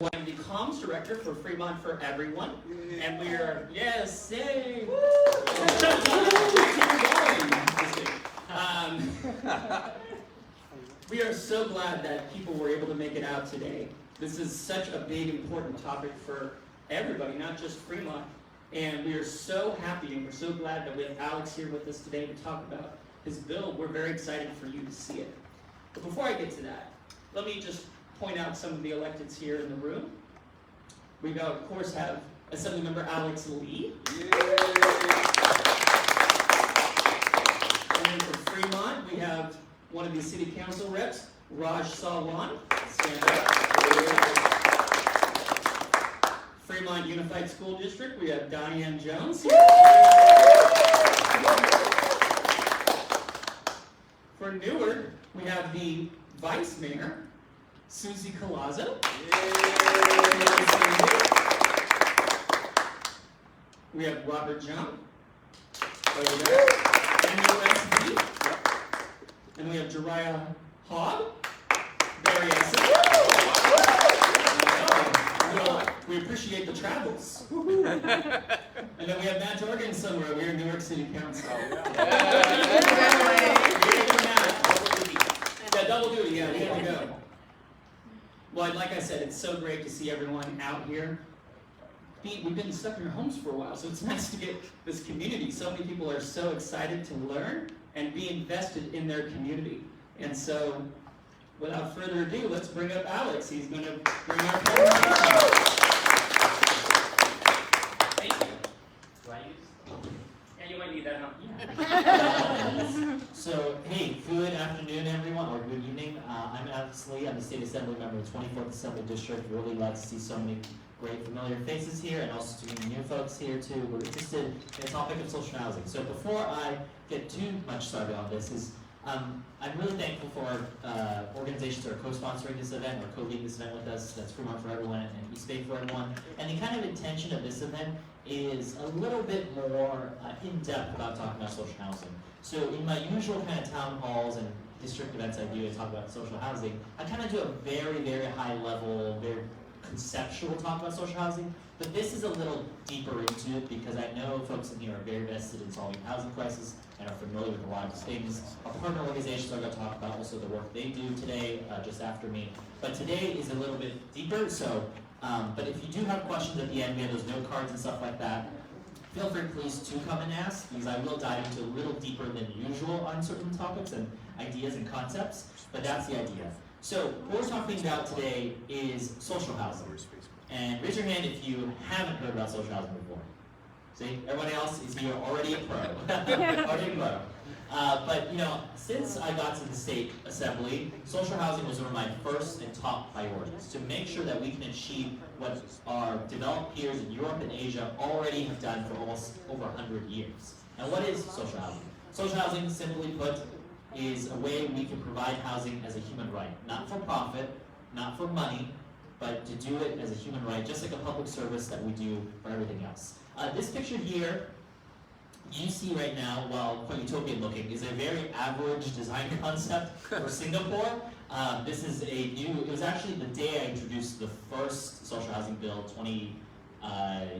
I'm the comms director for Fremont for Everyone, and we are, yes, yay! We are so glad that people were able to make it out today. This is such a big, important topic for everybody, not just Fremont, and we are so happy and we're so glad that we have Alex here with us today to talk about his bill. We're very excited for you to see it. But before I get to that, let me just point out some of the electeds here in the room. We, of course, have Assemblymember Alex Lee. And then from Fremont, we have one of the city council reps, Raj Salwan. Stand up. Fremont Unified School District, we have Diane Jones. For Newark, we have the Vice Mayor, Susie Colazzo. We have Robert Jung. Over there. MUSD. And we have Jariah Hogg. Very awesome. We appreciate the travels. And then we have Matt Jorgen somewhere. We're in New York City Council. Yeah, double duty. Yeah, we have to go. Well, like I said, it's so great to see everyone out here. We've been stuck in our homes for a while, so it's nice to get this community. So many people are so excited to learn and be invested in their community. And so, without further ado, let's bring up Alex. He's going to bring our presentation. Thank you. Do I use? Yeah, you might need that, huh? So, hey, good afternoon, everyone, or good evening. I'm Alex Lee. I'm the State Assembly member of the 24th Assembly District. Really glad to see so many great familiar faces here, and also to meet new folks here, too. We're interested in the topic of social housing. So before I get too much started on this, I'm really thankful for organizations that are co-sponsoring this event, or co-leading this event with us. That's Fremont for Everyone and East Bay for Everyone. And the kind of intention of this event is a little bit more in-depth about talking about social housing. So in my usual kind of town halls and district events I do to talk about social housing, I kind of do a very, very high level, very conceptual talk about social housing, but this is a little deeper into it because I know folks in here are very vested in solving the housing crisis and are familiar with a lot of these things. Our partner organizations are going to talk about also the work they do today, just after me. But today is a little bit deeper, so, but if you do have questions at the end, we have those note cards and stuff like that. Feel free, please, to come and ask, because I will dive into a little deeper than usual on certain topics and ideas and concepts, but that's the idea. So, what we're talking about today is social housing. And raise your hand if you haven't heard about social housing before. See, everyone else is here already a pro. Already a pro. But, you know, since I got to the state assembly, social housing was one of my first and top priorities, to make sure that we can achieve what our developed peers in Europe and Asia already have done for almost over 100 years. And what is social housing? Social housing, simply put, is a way we can provide housing as a human right. Not for profit, not for money, but to do it as a human right, just like a public service that we do for everything else. This picture here, you see right now, while quite utopian looking, is a very average design concept for Singapore. This is it was actually the day I introduced the first social housing bill, AB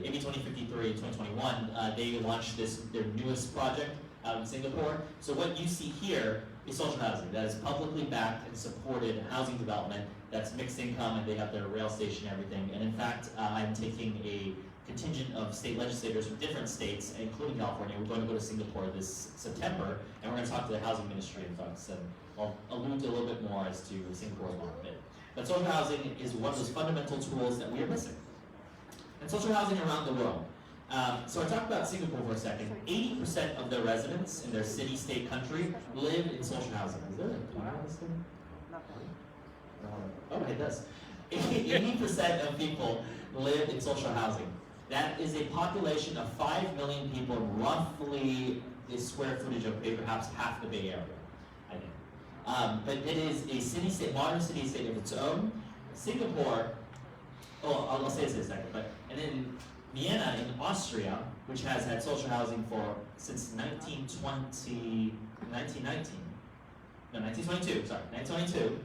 2053 in 2021. They launched their newest project out in Singapore. So what you see here is social housing that is publicly backed and supported housing development that's mixed income, and they have their rail station and everything. And in fact, I'm taking a contingent of state legislators from different states, including California. We're going to go to Singapore this September, and we're going to talk to the housing ministry and folks, and I'll allude a little bit more as to Singapore's market. But social housing is one of those fundamental tools that we are missing. And social housing around the world. So I talked about Singapore for a second. 80% of their residents in their city, state, country live in social housing. Is there a power on this thing? Oh, it does. 80% of people live in social housing. That is a population of 5 million people, roughly the square footage of perhaps half the Bay Area, I think. But it is a city-state, modern city-state of its own. Singapore, I'll say this in a second, and then Vienna in Austria, which has had social housing since 1919, 1922, sorry, 1922,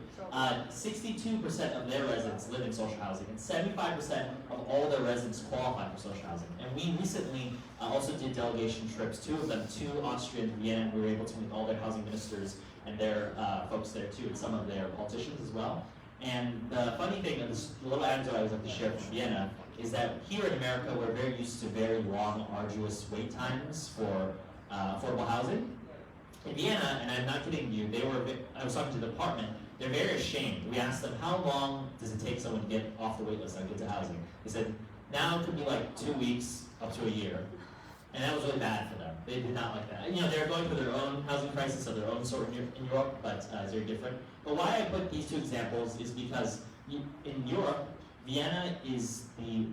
62% of their residents live in social housing, and 75% of all their residents qualify for social housing. And we recently also did delegation trips, 2 of them, to Austria and Vienna, and we were able to meet all their housing ministers and their folks there too, and some of their politicians as well. And the funny thing, this little anecdote I was like to share from Vienna, is that here in America, we're very used to very long, arduous wait times for affordable housing. In Vienna, and I'm not kidding you, I was talking to the department, they're very ashamed. We asked them, how long does it take someone to get off the wait list and get to housing? They said, now it could be like 2 weeks up to a year. And that was really bad for them. They did not like that. You know, they're going through their own housing crisis of their own sort in Europe, but it's very different. But why I put these 2 examples is because in Europe, Vienna is the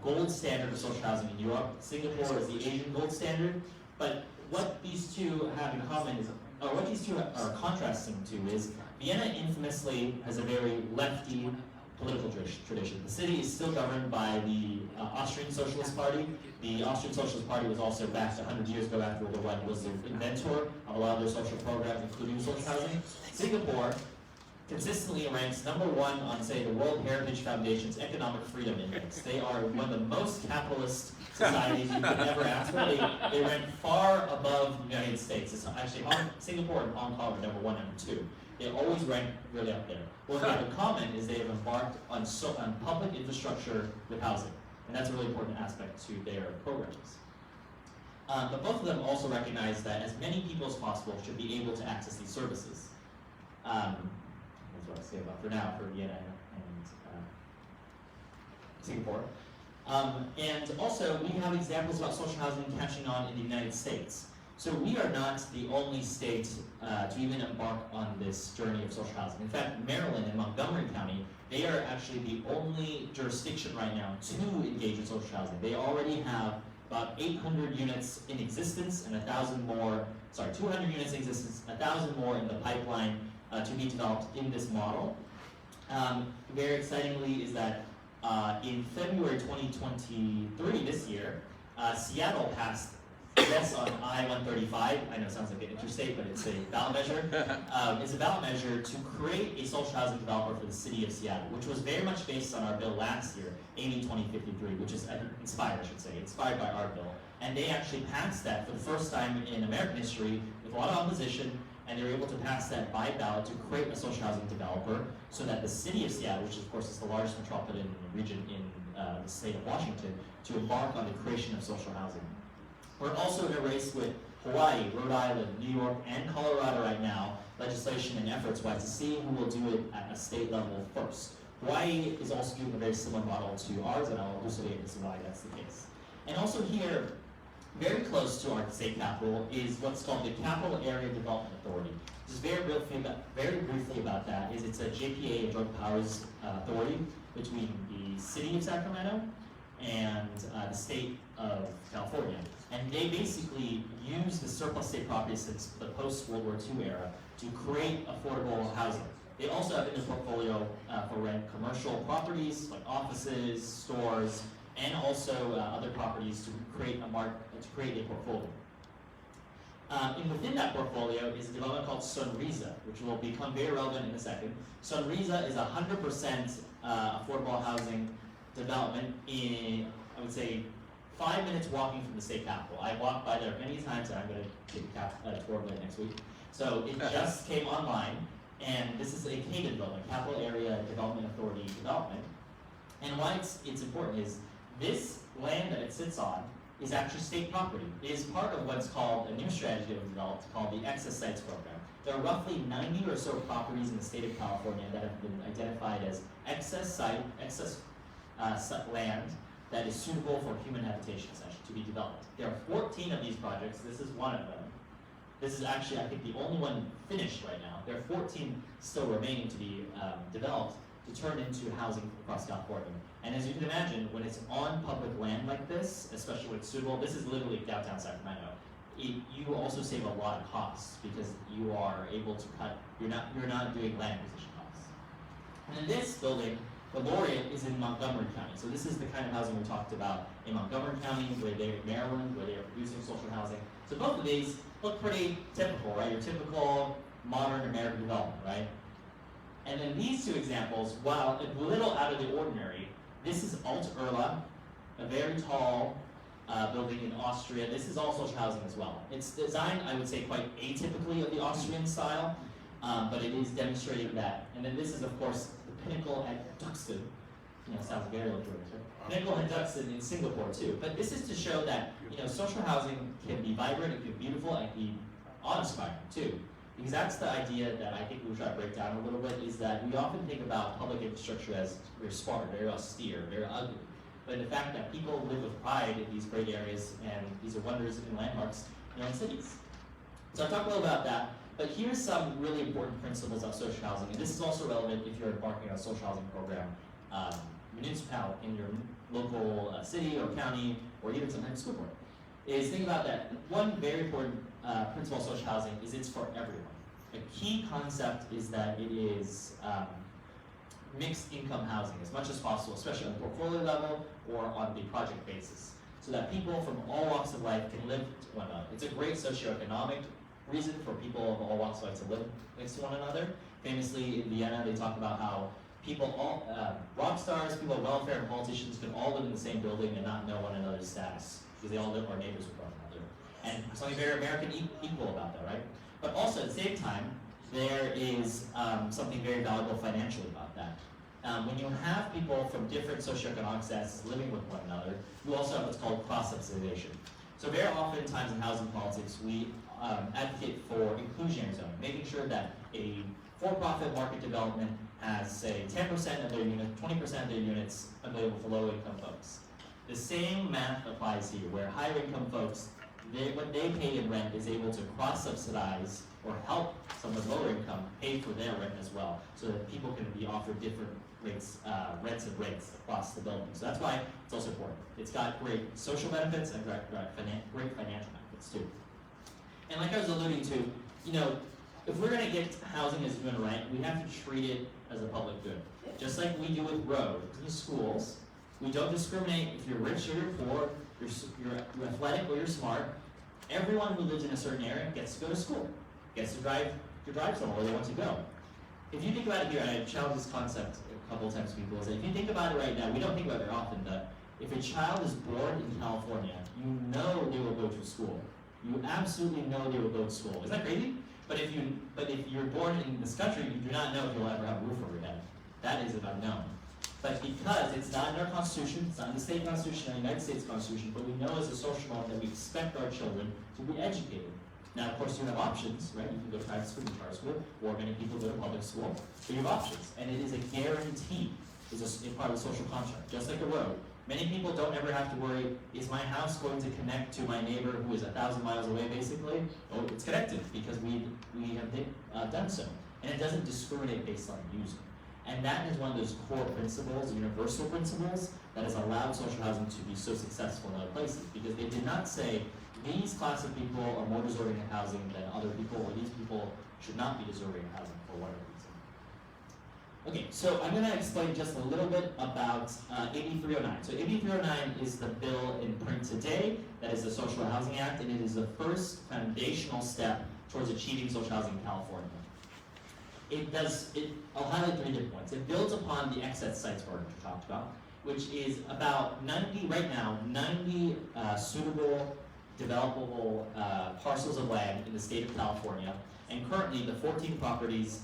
gold standard of social housing in Europe. Singapore is the Asian gold standard. But what these 2 have in common is, or what these 2 are contrasting to is, Vienna infamously has a very lefty political tradition. The city is still governed by the Austrian Socialist Party. The Austrian Socialist Party was also backed 100 years ago after World War I, was the inventor of a lot of their social programs, including social housing. Singapore consistently ranks #1 on, say, the World Heritage Foundation's Economic Freedom Index. They are one of the most capitalist societies you could ever ask for. They rank far above the United States. It's actually Singapore and Hong Kong are #1 and #2. They always rank really up there. What they have in common is they have embarked on public infrastructure with housing, and that's a really important aspect to their programs. But both of them also recognize that as many people as possible should be able to access these services. That's what I say about for now for Vienna and Singapore. And also, we have examples about social housing catching on in the United States. So we are not the only state to even embark on this journey of social housing. In fact, Maryland and Montgomery County, they are actually the only jurisdiction right now to engage in social housing. They already have about 800 units in existence and 200 units in existence, 1,000 more in the pipeline to be developed in this model. Very excitingly is that in February 2023, this year, Seattle passed yes on I-135. I know it sounds like an interstate, but it's a ballot measure. It's a ballot measure to create a social housing developer for the city of Seattle, which was very much based on our bill last year, AB 2053, which is inspired by our bill. And they actually passed that for the first time in American history with a lot of opposition, and they were able to pass that by ballot to create a social housing developer so that the city of Seattle, which of course is the largest metropolitan region in the state of Washington, to embark on the creation of social housing. We're also in a race with Hawaii, Rhode Island, New York, and Colorado right now, legislation and efforts-wise, to see who will do it at a state level first. Hawaii is also doing a very similar model to ours, and I'll elucidate as to why that's the case. And also here, very close to our state capital, is what's called the Capital Area Development Authority. Just very briefly about that, is it's a JPA, a Joint Powers Authority, between the city of Sacramento and the state of California. And they basically use the surplus state property since the post-World War II era to create affordable housing. They also have in their portfolio for rent commercial properties like offices, stores, and also other properties to create a portfolio. And within that portfolio is a development called Sonrisa, which will become very relevant in a second. Sonrisa is 100% affordable housing development in, I would say, 5 minutes walking from the state capitol. I walked by there many times, and I'm going to take a tour of it next week. So it just came online, and this is a CADA development, Capital Area Development Authority development. And why it's important is this land that it sits on is actually state property. It is part of what's called a new strategy that was developed called the Excess Sites Program. There are roughly 90 or so properties in the state of California that have been identified as excess land that is suitable for human habitation, essentially, to be developed. There are 14 of these projects. This is one of them. This is actually, I think, the only one finished right now. There are 14 still remaining to be developed to turn into housing across California. And as you can imagine, when it's on public land like this, especially when it's suitable, this is literally downtown Sacramento, you also save a lot of costs because you are able to cut, you're not doing land acquisition costs. And in this building, the Laureate is in Montgomery County. So this is the kind of housing we talked about in Montgomery County, where they're in Maryland, where they are producing social housing. So both of these look pretty typical, right? Your typical modern American development, right? And then these two examples, while a little out of the ordinary, this is Alt Urla, a very tall building in Austria. This is all social housing as well. It's designed, I would say, quite atypically of the Austrian style, but it is demonstrating that. And then this is, of course, the pinnacle at Duxton. Sounds very luxurious, right? Pinnacle at Duxton in Singapore too. But this is to show that social housing can be vibrant, it can be beautiful, and it can be awe-inspiring too. Because that's the idea that I think we try to break down a little bit, is that we often think about public infrastructure as very sparse, very austere, very ugly. But the fact that people live with pride in these great areas, and these are wonders and landmarks in our own cities. So I'll talk a little about that, but here's some really important principles of social housing, and this is also relevant if you're embarking on a social housing program, municipal in your local city or county, or even sometimes school board. Is think about that. One very important principle of social housing is it's for everyone. A key concept is that it is mixed income housing as much as possible, especially on the portfolio level or on the project basis, so that people from all walks of life can live to one another. It's a great socioeconomic reason for people of all walks of life to live next to one another. Famously, in Vienna, they talk about how people, rock stars, people of welfare, and politicians can all live in the same building and not know one another's status, because they all live, are neighbors with one another. And something very American equal about that, right? But also, at the same time, there is something very valuable financially about that. When you have people from different socioeconomic statuses living with one another, you also have what's called cross-subsidization. So very often times in housing politics, we advocate for inclusionary zoning, making sure that a for-profit market development has, say, 10% of their units, 20% of their units available for low-income folks. The same math applies here, where higher income folks, what they pay in rent is able to cross-subsidize or help someone with lower income pay for their rent as well, so that people can be offered different rates, rents and rates across the building. So that's why it's also important. It's got great social benefits and great financial benefits too. And like I was alluding to, if we're going to get housing as human right, we have to treat it as a public good. Just like we do with roads and schools, we don't discriminate if you're rich or you're poor, you're athletic or you're smart. Everyone who lives in a certain area gets to go to school, gets to drive somewhere where they want to go. If you think about it here, and I've challenged this concept a couple of times to people, is that if you think about it right now, we don't think about it very often, but if a child is born in California, you know they will go to school. You absolutely know they will go to school. Isn't that crazy? But if you're born in this country, you do not know if you'll ever have a roof over your head. That is an unknown. But because it's not in our Constitution, it's not in the state Constitution or the United States Constitution, but we know as a social norm that we expect our children to be educated. Now, of course, you have options, right? You can go to private school, charter school, or many people go to public school. But you have options, and it is a guarantee. It's a part of the social contract, just like a road. Many people don't ever have to worry, is my house going to connect to my neighbor who is 1,000 miles away, basically? Oh, it's connected, because we have done so. And it doesn't discriminate based on user. And that is one of those core principles, universal principles, that has allowed social housing to be so successful in other places. Because they did not say, these class of people are more deserving of housing than other people, or these people should not be deserving of housing for whatever reason. Okay, so I'm going to explain just a little bit about AB 309. So AB 309 is the bill in print today. That is the Social Housing Act, and it is the first foundational step towards achieving social housing in California. I'll highlight 3 different points. It builds upon the excess sites we talked about, which is about 90 suitable, developable parcels of land in the state of California. And currently, the 14 properties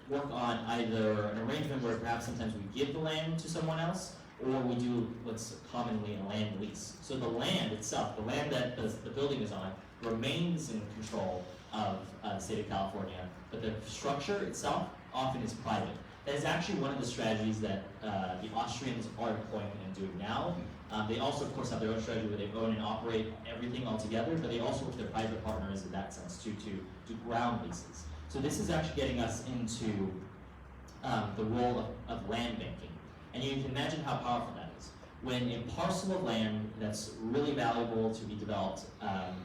work on either an arrangement where perhaps sometimes we give the land to someone else, or we do what's commonly a land lease. So the land itself, the land that the building is on, remains in control of the state of California, but the structure itself often is private. That is actually one of the strategies that the Austrians are employing and doing now. They also, of course, have their own strategy where they own and operate everything all together, but they also work with their private partners in that sense too, to do ground leases. So this is actually getting us into the role of land banking. And you can imagine how powerful that is. When a parcel of land that's really valuable to be developed,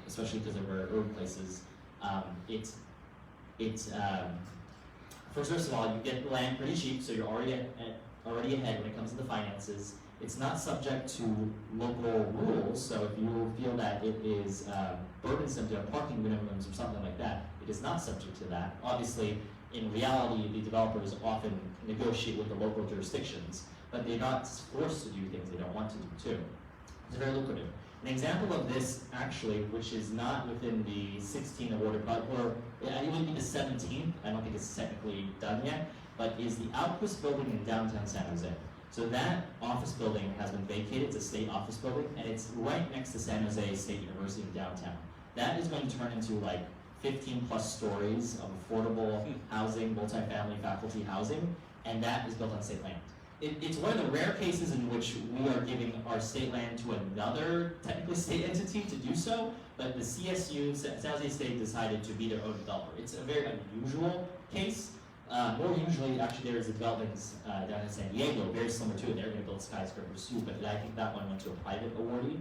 especially because of our urban places, first of all, you get the land pretty cheap, so you're already already ahead when it comes to the finances. It's not subject to local rules, so if you feel that it is burdensome to have parking minimums or something like that, it is not subject to that. Obviously, in reality, the developers often negotiate with the local jurisdictions, but they're not forced to do things they don't want to do too. It's very lucrative. An example of this, actually, which is not within the 16 awarded project, or it would be the 17th, I don't think it's technically done yet, but is the Outpost building in downtown San Jose. So that office building has been vacated, it's a state office building, and it's right next to San Jose State University in downtown. That is going to turn into like 15 plus stories of affordable housing, multifamily faculty housing, and that is built on state land. It's one of the rare cases in which we are giving our state land to another technically state entity to do so, but the CSU, San Jose State, decided to be their own developer. It's a very unusual case. More usually, actually, there is a development down in San Diego, very similar to it. They're going to build skyscrapers too, but I think that one went to a private awardee.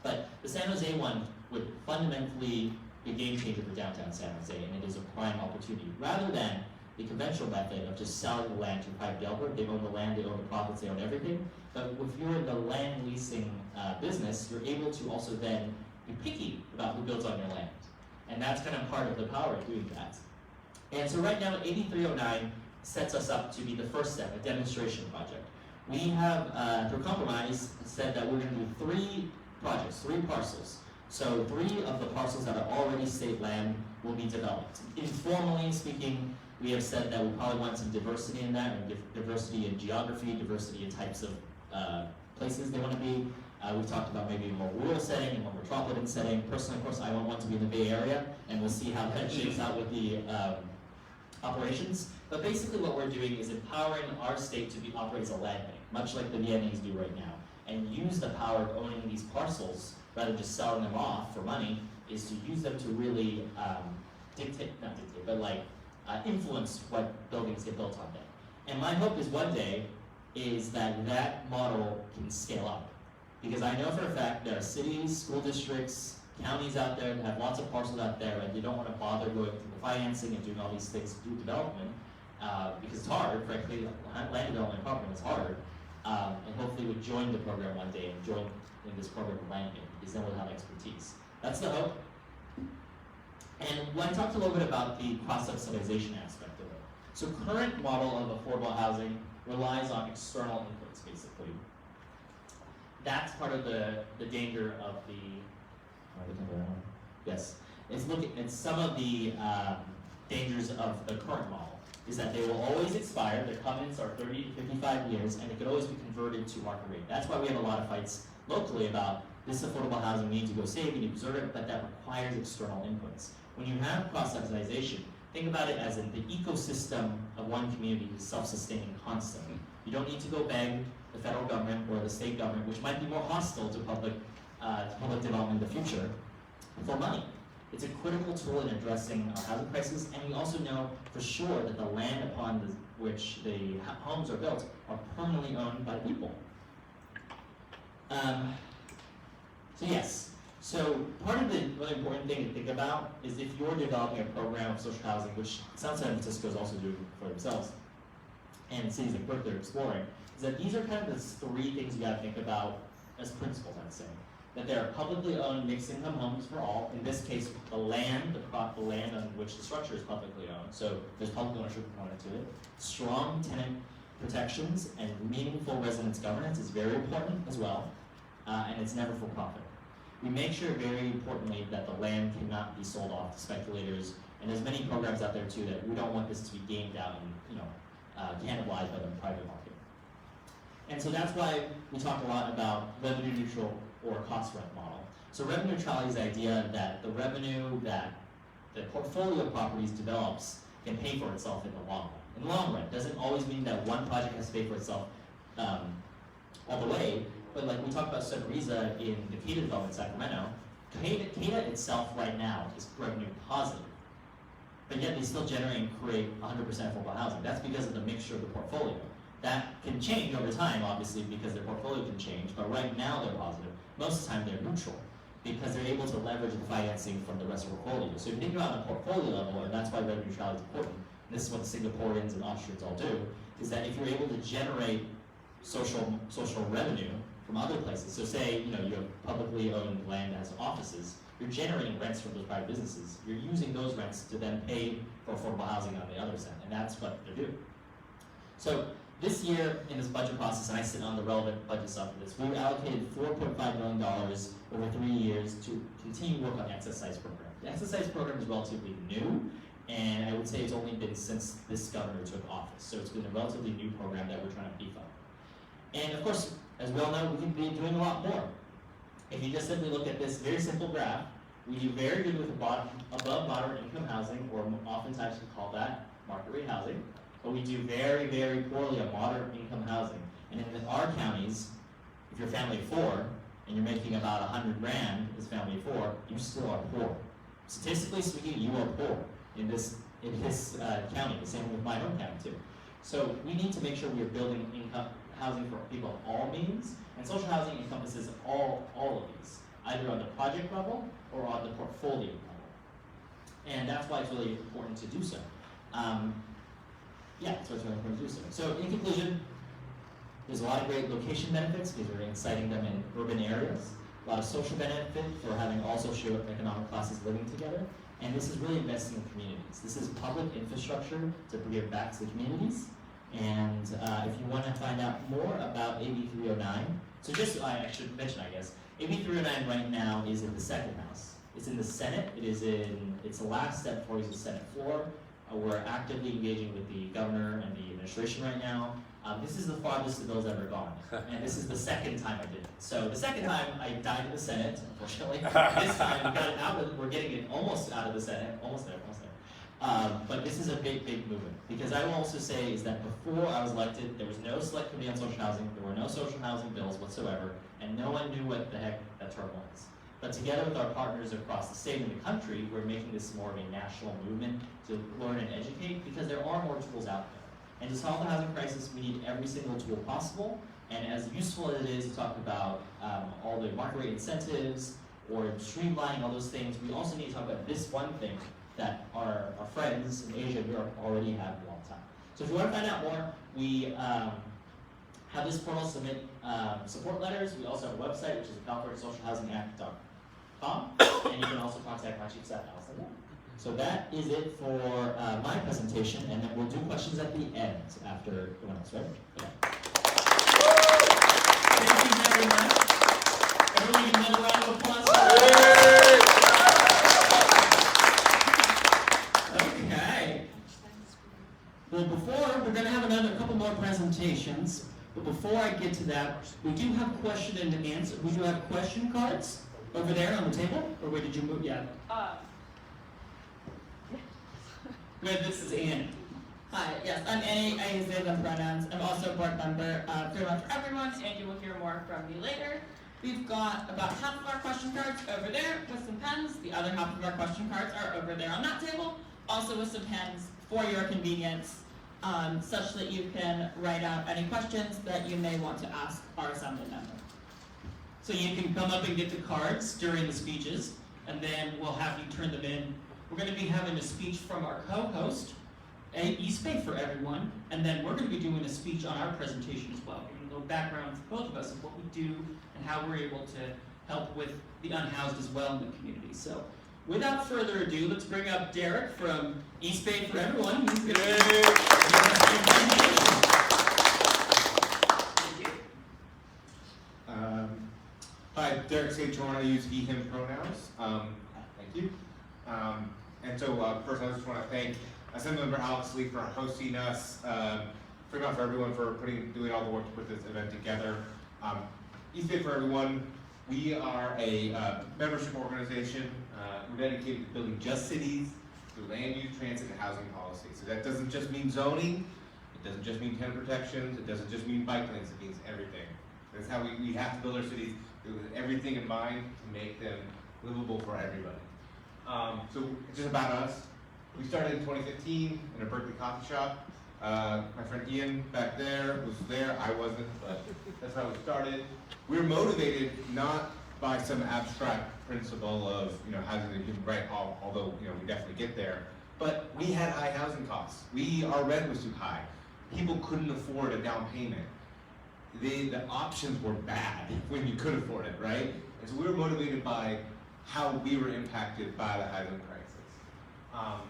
But the San Jose one would fundamentally be a game changer for downtown San Jose, and it is a prime opportunity. Rather than the conventional method of just selling the land to a private developer, they own the land, they own the profits, they own everything. But if you're in the land leasing business, you're able to also then be picky about who builds on your land. And that's kind of part of the power of doing that. And so right now, 8309 sets us up to be the first step, a demonstration project. We have, through compromise, said that we're going to do 3 projects, 3 parcels. So 3 of the parcels that are already state land will be developed. Informally speaking, we have said that we probably want some diversity in that, and diversity in geography, diversity in types of places they want to be. We've talked about maybe a more rural setting, a more metropolitan setting. Personally, of course, I want one to be in the Bay Area, and we'll see how that shakes out with the operations. But basically what we're doing is empowering our state to operate as a land bank, much like the Viennese do right now, and use the power of owning these parcels, rather than just selling them off for money, is to use them to really influence what buildings get built on them. And my hope is one day is that that model can scale up. Because I know for a fact there are cities, school districts, counties out there that have lots of parcels out there, and you don't want to bother going through the financing and doing all these things to do development, because it's hard, frankly. Land development program is hard, and hopefully we'll join the program one day and join in this program of land bank, because then we'll have expertise. That's the hope. And when I talked a little bit about the cross-subsidization aspect of it. So current model of affordable housing relies on external inputs, basically. That's part of the danger of the, yes, it's looking at some of the dangers of the current model, is that they will always expire, their covenants are 30 to 55 years, and it could always be converted to market rate. That's why we have a lot of fights locally about this affordable housing, we need to go save, we need to preserve it, but that requires external inputs. When you have cross-subsidization, think about it as in the ecosystem of one community is self-sustaining constantly. You don't need to go beg the federal government or the state government, which might be more hostile to public development in the future, for money. It's a critical tool in addressing our housing crisis, and we also know for sure that the land upon which the homes are built are permanently owned by people. So part of the really important thing to think about is if you're developing a program of social housing, which South San Francisco is also doing for themselves, and cities like Berkeley are exploring, is that these are kind of the 3 things you got to think about as principles, I'd say. That there are publicly owned mixed income homes for all. In this case, the land on which the structure is publicly owned, so there's public ownership component to it. Strong tenant protections and meaningful residence governance is very important as well, and it's never for profit. We make sure, very importantly, that the land cannot be sold off to speculators, and there's many programs out there too that we don't want this to be gamed out and cannibalized by the private market. And so that's why we talk a lot about revenue neutral or cost rent model. So revenue neutrality is the idea that the revenue that the portfolio of properties develops can pay for itself in the long run. In the long run, it doesn't always mean that one project has to pay for itself all the way, but like we talked about Sunrisa in the CADA development in Sacramento, CADA itself right now is revenue positive, but yet they still generate and create 100% affordable housing. That's because of the mixture of the portfolio. That can change over time, obviously, because their portfolio can change, but right now they're positive. Most of the time they're neutral, because they're able to leverage the financing from the rest of the portfolio. So if you think about on a portfolio level, and that's why revenue neutrality is important, and this is what the Singaporeans and Austrians all do, is that if you're able to generate social revenue from other places, so say you have publicly owned land as offices, you're generating rents from those private businesses. You're using those rents to then pay for affordable housing on the other side, and that's what they're doing. So this year in this budget process, and I sit on the relevant budget stuff for this, we allocated $4.5 million over 3 years to continue work on the exercise program. The exercise program is relatively new, and I would say it's only been since this governor took office. So it's been a relatively new program that we're trying to beef up. And of course, as we all know, we can be doing a lot more. If you just simply look at this very simple graph, we do very good with above moderate income housing, or oftentimes we call that market rate housing, but we do very, very poorly on moderate income housing. And in our counties, if you're a family of 4 and you're making about 100 grand as a family of 4, you still are poor. Statistically speaking, you are poor in this county. The same with my home county too. So we need to make sure we are building income housing for people of all means, and social housing encompasses all of these, either on the project level or on the portfolio level. And that's why it's really important to do so. That's why it's really important to do so. So in conclusion, there's a lot of great location benefits because we're inciting them in urban areas, a lot of social benefit for having all socioeconomic classes living together, and this is really investing in communities. This is public infrastructure to give back to the communities. And if you want to find out more about AB 309, so just I should mention, I guess, AB 309 right now is in the second house. It's in the Senate. It's the last step before the Senate floor. We're actively engaging with the governor and the administration right now. This is the farthest the bill's ever gone, and this is the second time I did it. So the second time I died in the Senate, unfortunately. This time we got it out. We're getting it almost out of the Senate, almost there. But this is a big movement, because I will also say is that before I was elected, there was no select committee on social housing, there were no social housing bills whatsoever, and no one knew what the heck that term was. But together with our partners across the state and the country, we're making this more of a national movement to learn and educate, because there are more tools out there. And to solve the housing crisis, we need every single tool possible, and as useful as it is to talk about all the market rate incentives, or streamlining all those things, we also need to talk about this one thing that our friends in Asia and Europe already have a long time. So if you want to find out more, we have this portal submit support letters. We also have a website, which is CaliforniaSocialHousingAct.com, and you can also contact my chief staff, Alex Lee. So that is it for my presentation, and then we'll do questions at the end after everyone else, right? Yeah. Thank you very much. Everyone give another round of applause for that. Okay. Well, we're going to have a couple more presentations, but before I get to that, we do have question and answer. We do have question cards over there on the table, or where did you move? Yeah. Good, this is Annie. Hi, yes, I'm Annie. I use they, them pronouns. I'm also a board member of Pretty Much for Everyone, and you will hear more from me later. We've got about half of our question cards over there with some pens. The other half of our question cards are over there on that table, also with some pens for your convenience, such that you can write out any questions that you may want to ask our assembly member. So you can come up and get the cards during the speeches, and then we'll have you turn them in. We're going to be having a speech from our co-host, East Bay for Everyone, and then we're going to be doing a speech on our presentation as well, giving a little background for both of us of what we do and how we're able to help with the unhoused as well in the community. So without further ado, let's bring up Derek from East Bay for Everyone. He's going to give us the presentation. Hi, Derek St. John. I use he, him pronouns. Thank you. And so first I just want to thank Assemblymember Alex Lee for hosting us, Pretty Much for Everyone for doing all the work to put this event together. East Bay for Everyone, we are a membership organization. We're dedicated to building just cities through land use, transit, and housing policy. So that doesn't just mean zoning, it doesn't just mean tenant protections, it doesn't just mean bike lanes, it means everything. That's how we have to build our cities with everything in mind to make them livable for everybody. So it's just about us. We started in 2015 in a Berkeley coffee shop. My friend Ian back there was there. I wasn't, but that's how we started. We were motivated not by some abstract principle of housing the human right, although we definitely get there. But we had high housing costs. Our rent was too high. people couldn't afford a down payment. The options were bad when you could afford it, right? And so we were motivated by how we were impacted by the housing crisis.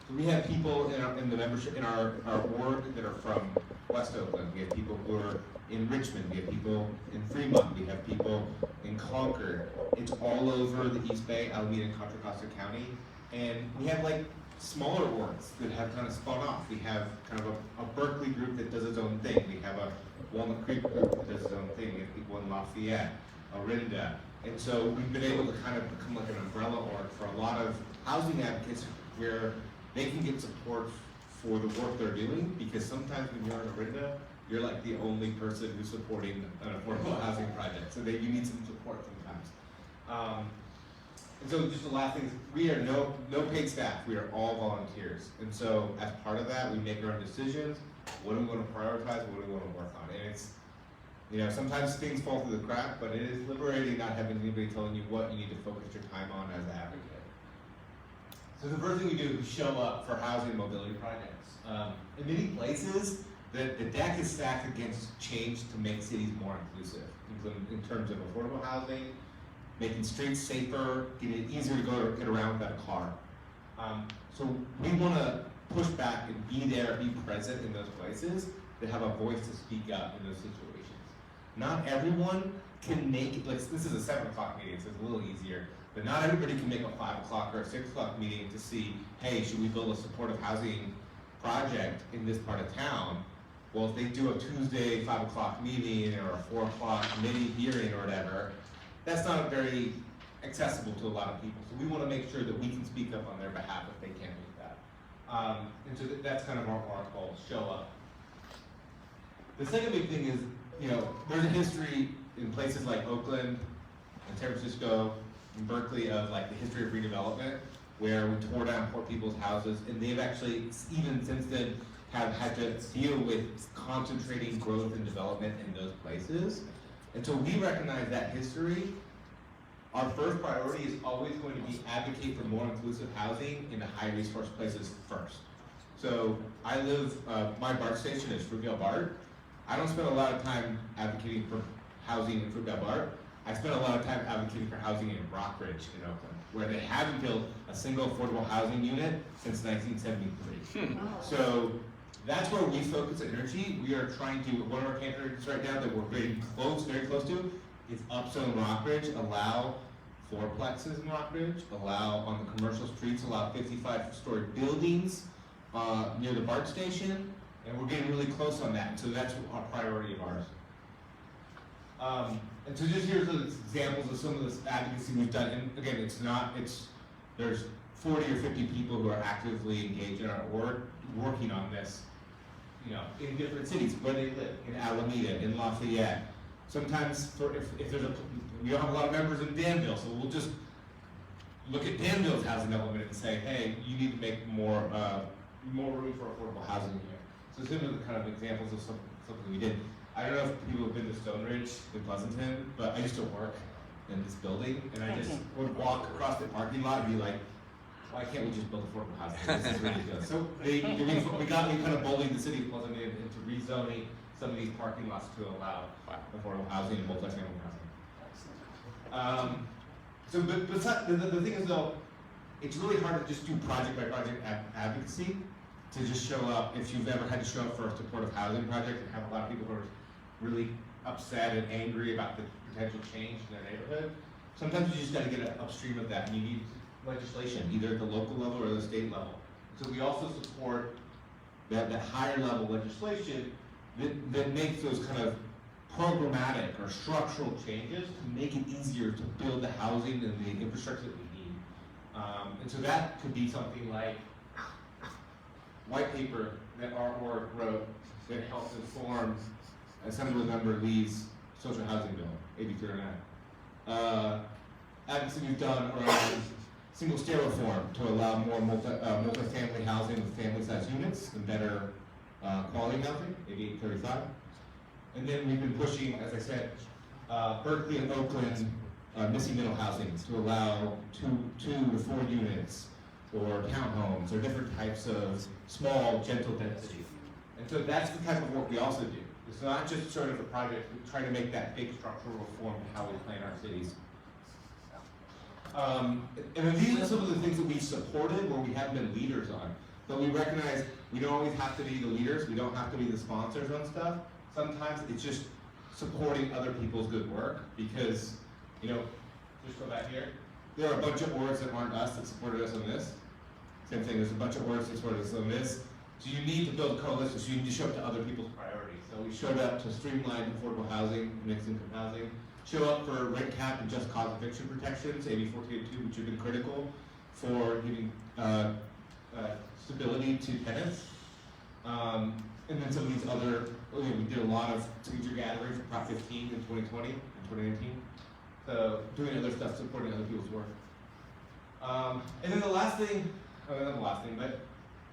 So we have people in the membership, in our org that are from West Oakland. We have people who are in Richmond. We have people in Fremont. We have people in Concord. It's all over the East Bay, Alameda, and Contra Costa County. And we have like smaller orgs that have kind of spun off. We have kind of a Berkeley group that does its own thing. We have a Walnut Creek group that does its own thing. We have people in Lafayette, Orinda. And so we've been able to kind of become like an umbrella org for a lot of housing advocates where they can get support for the work they're doing, because sometimes when you're in Orinda, you're like the only person who's supporting an affordable housing project. So you need some support sometimes. And so just the last thing is, we are no paid staff. We are all volunteers. And so as part of that, we make our own decisions. What do we want to prioritize? What do we want to work on? And it's, sometimes things fall through the crack, but it is liberating not having anybody telling you what you need to focus your time on as an advocate. So the first thing we do is we show up for housing and mobility projects. In many places, the deck is stacked against change to make cities more inclusive, in terms of affordable housing, making streets safer, getting it easier to get around without a car. So we want to push back and be there, be present in those places that have a voice to speak up in those situations. Not everyone can make it, like this is a 7 o'clock meeting, so it's a little easier, but not everybody can make a 5 o'clock or a 6 o'clock meeting to see, hey, should we build a supportive housing project in this part of town? Well, if they do a Tuesday 5 o'clock meeting or a 4 o'clock committee hearing or whatever, that's not very accessible to a lot of people. So we want to make sure that we can speak up on their behalf if they can't make that. And so that's kind of our goal, show up. The second big thing is, there's a history in places like Oakland and San Francisco and Berkeley of like the history of redevelopment, where we tore down poor people's houses, and they've actually, even since then, have had to deal with concentrating growth and development in those places. And so we recognize that history. Our first priority is always going to be advocate for more inclusive housing in the high resource places first. So I live, my BART station is Fruitvale BART. I don't spend a lot of time advocating for housing in Fruitvale BART. I spend a lot of time advocating for housing in Rockridge in Oakland, where they haven't built a single affordable housing unit since 1973. So that's where we focus energy. We are trying to, one of our candidates right now that we're very close to, is upzone Rockridge, allow fourplexes in Rockridge, allow on the commercial streets, allow 55-story buildings near the BART station, and we're getting really close on that. So that's our priority of ours. And so just here's some examples of some of this advocacy we've done. And again, there's 40 or 50 people who are actively engaged in our work, working on this, in different cities where they live, in Alameda, in Lafayette. Sometimes, if we don't have a lot of members in Danville, so we'll just look at Danville's housing element and say, hey, you need to make more room for affordable housing here. So some of the kind of examples of something we did. I don't know if people have been to Stone Ridge in Pleasanton, but I used to work in this building, and I just would walk across the parking lot and be like, why can't we just build affordable housing? This is ridiculous. So we kind of bullied the city of Pleasanton into rezoning some of these parking lots to allow affordable housing and multifamily housing. But the thing is though, it's really hard to just do project by project advocacy, to just show up, if you've ever had to show up for a supportive housing project and have a lot of people who are really upset and angry about the potential change in their neighborhood. Sometimes you just gotta get upstream of that, and you need legislation, either at the local level or the state level. So we also support that higher level legislation that makes those kind of programmatic or structural changes to make it easier to build the housing and the infrastructure that we need. And so that could be something like white paper that our org wrote that helps inform Assemblymember Lee's social housing bill, AB 309. Advocacy we've done around single stair reform to allow more multi-family housing with family-sized units and better quality housing, AB 835. And then we've been pushing, as I said, Berkeley and Oakland missing middle housing to allow 2 to 4 units or townhomes or different types of small, gentle density. And so that's the type of work we also do. It's not just sort of a project, we're trying to make that big structural reform to how we plan our cities. And then these are some of the things that we've supported where we haven't been leaders on. But we recognize we don't always have to be the leaders, we don't have to be the sponsors on stuff. Sometimes it's just supporting other people's good work because, you know, just go back here. There are a bunch of orgs that aren't us that supported us on this. Same thing, there's a bunch of orgs that supported us on this. So you need to build coalitions, so you need to show up to other people's priorities. So we showed up to streamline affordable housing, mixed income housing, show up for rent cap and just cause eviction protections, AB 1402, which have been critical for giving stability to tenants. And then some of these other, we did a lot of signature gatherings for Prop 15 in 2020 and 2019. So doing other stuff, supporting other people's work. And then the last thing, not the last thing, but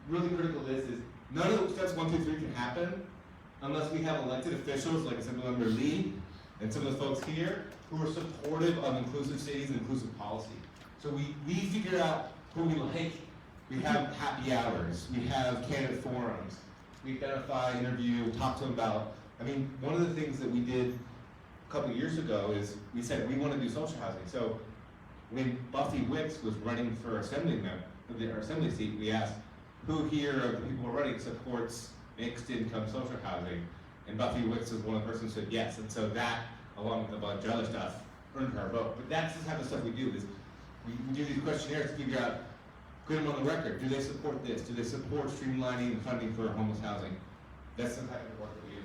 really critical to this is none of the steps 1, 2, 3 can happen unless we have elected officials like Assemblymember Lee and some of the folks here who are supportive of inclusive cities and inclusive policy. So we figure out who we like. We have happy hours. We have candidate forums. We identify, interview, talk to them about. I mean, one of the things that we did a couple of years ago is we said we want to do social housing. So when Buffy Wicks was running for our assembly seat, we asked who here of the people who are running supports mixed income social housing, and Buffy Wicks was one of the persons who said yes. And so that, along with a bunch of other stuff, earned her vote. But that's the type of stuff we do. Is we do these questionnaires to figure out, get them on the record. Do they support this? Do they support streamlining and funding for homeless housing? That's the type of work that we do.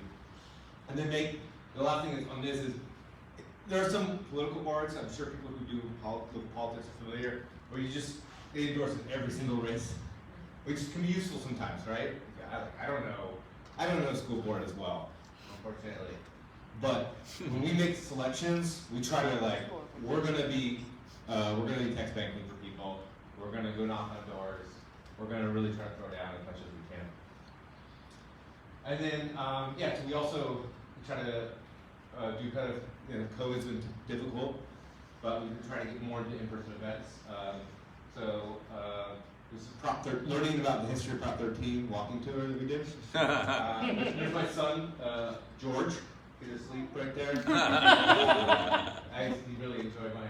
And then the last thing on this is, there are some political boards, I'm sure people who do local politics are familiar, where they endorse in every single race, which can be useful sometimes, right? I don't know school board as well, unfortunately. But when we make selections, we try to we're gonna be text banking for people. We're gonna go knock on doors. We're gonna really try to throw down as much as we can. And then, so we also try to do kind of, COVID's been difficult, but we've been trying to get more into in-person events. This is learning about the history of Prop 13 walking tour that we did. There's my son, George. He's asleep right there. He really enjoyed my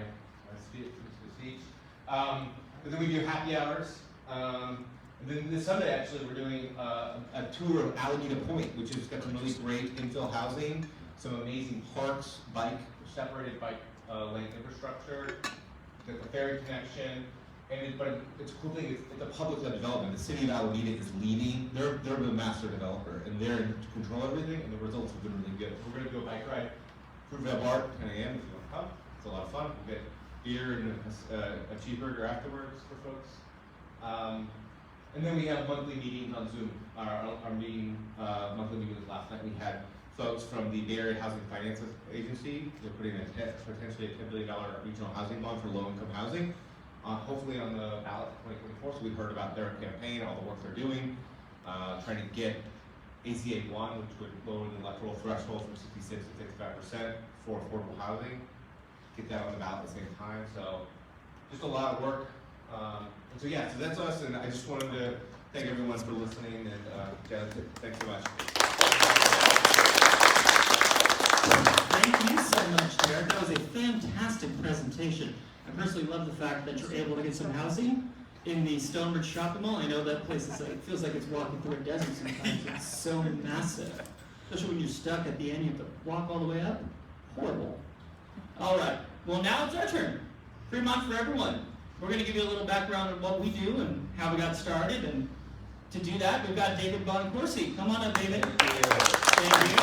speech. And then we do happy hours. And then this Sunday, actually, we're doing a tour of Alameda Point, which has got some really great infill housing, some amazing parks, separated bike lane infrastructure, got the ferry connection. But it's a cool thing, it's a public-led development. The city of Alameda is leading, they're the master developer, and they're in control of everything, and the results have been really good. We're gonna do a bike ride, Fruitvale Bar, 10 a.m. if you wanna come. It's a lot of fun. We'll get beer and a cheeseburger afterwards for folks. And then we have monthly meetings on Zoom. Our monthly meetings last night, we had folks from the Bay Area Housing Finance Agency. They're putting potentially a $10 billion regional housing bond for low-income housing. Hopefully on the ballot in 2024, so we heard about their campaign, all the work they're doing, trying to get ACA 1, which would lower the electoral threshold from 66 to 65% for affordable housing, get that on the ballot at the same time. So just a lot of work. So that's us, and I just wanted to thank everyone for listening, and thanks so much. Thank you so much, Derek. That was a fantastic presentation. I personally love the fact that you're able to get some housing in the Stonebridge shopping mall. I know that place feels like it's walking through a desert sometimes. It's so massive. Especially when you're stuck at the end, you have to walk all the way up. Horrible. All right, well now it's our turn. Fremont for everyone. We're gonna give you a little background on what we do and how we got started. And to do that, we've got David Boncorsi. Come on up, David. Thank you.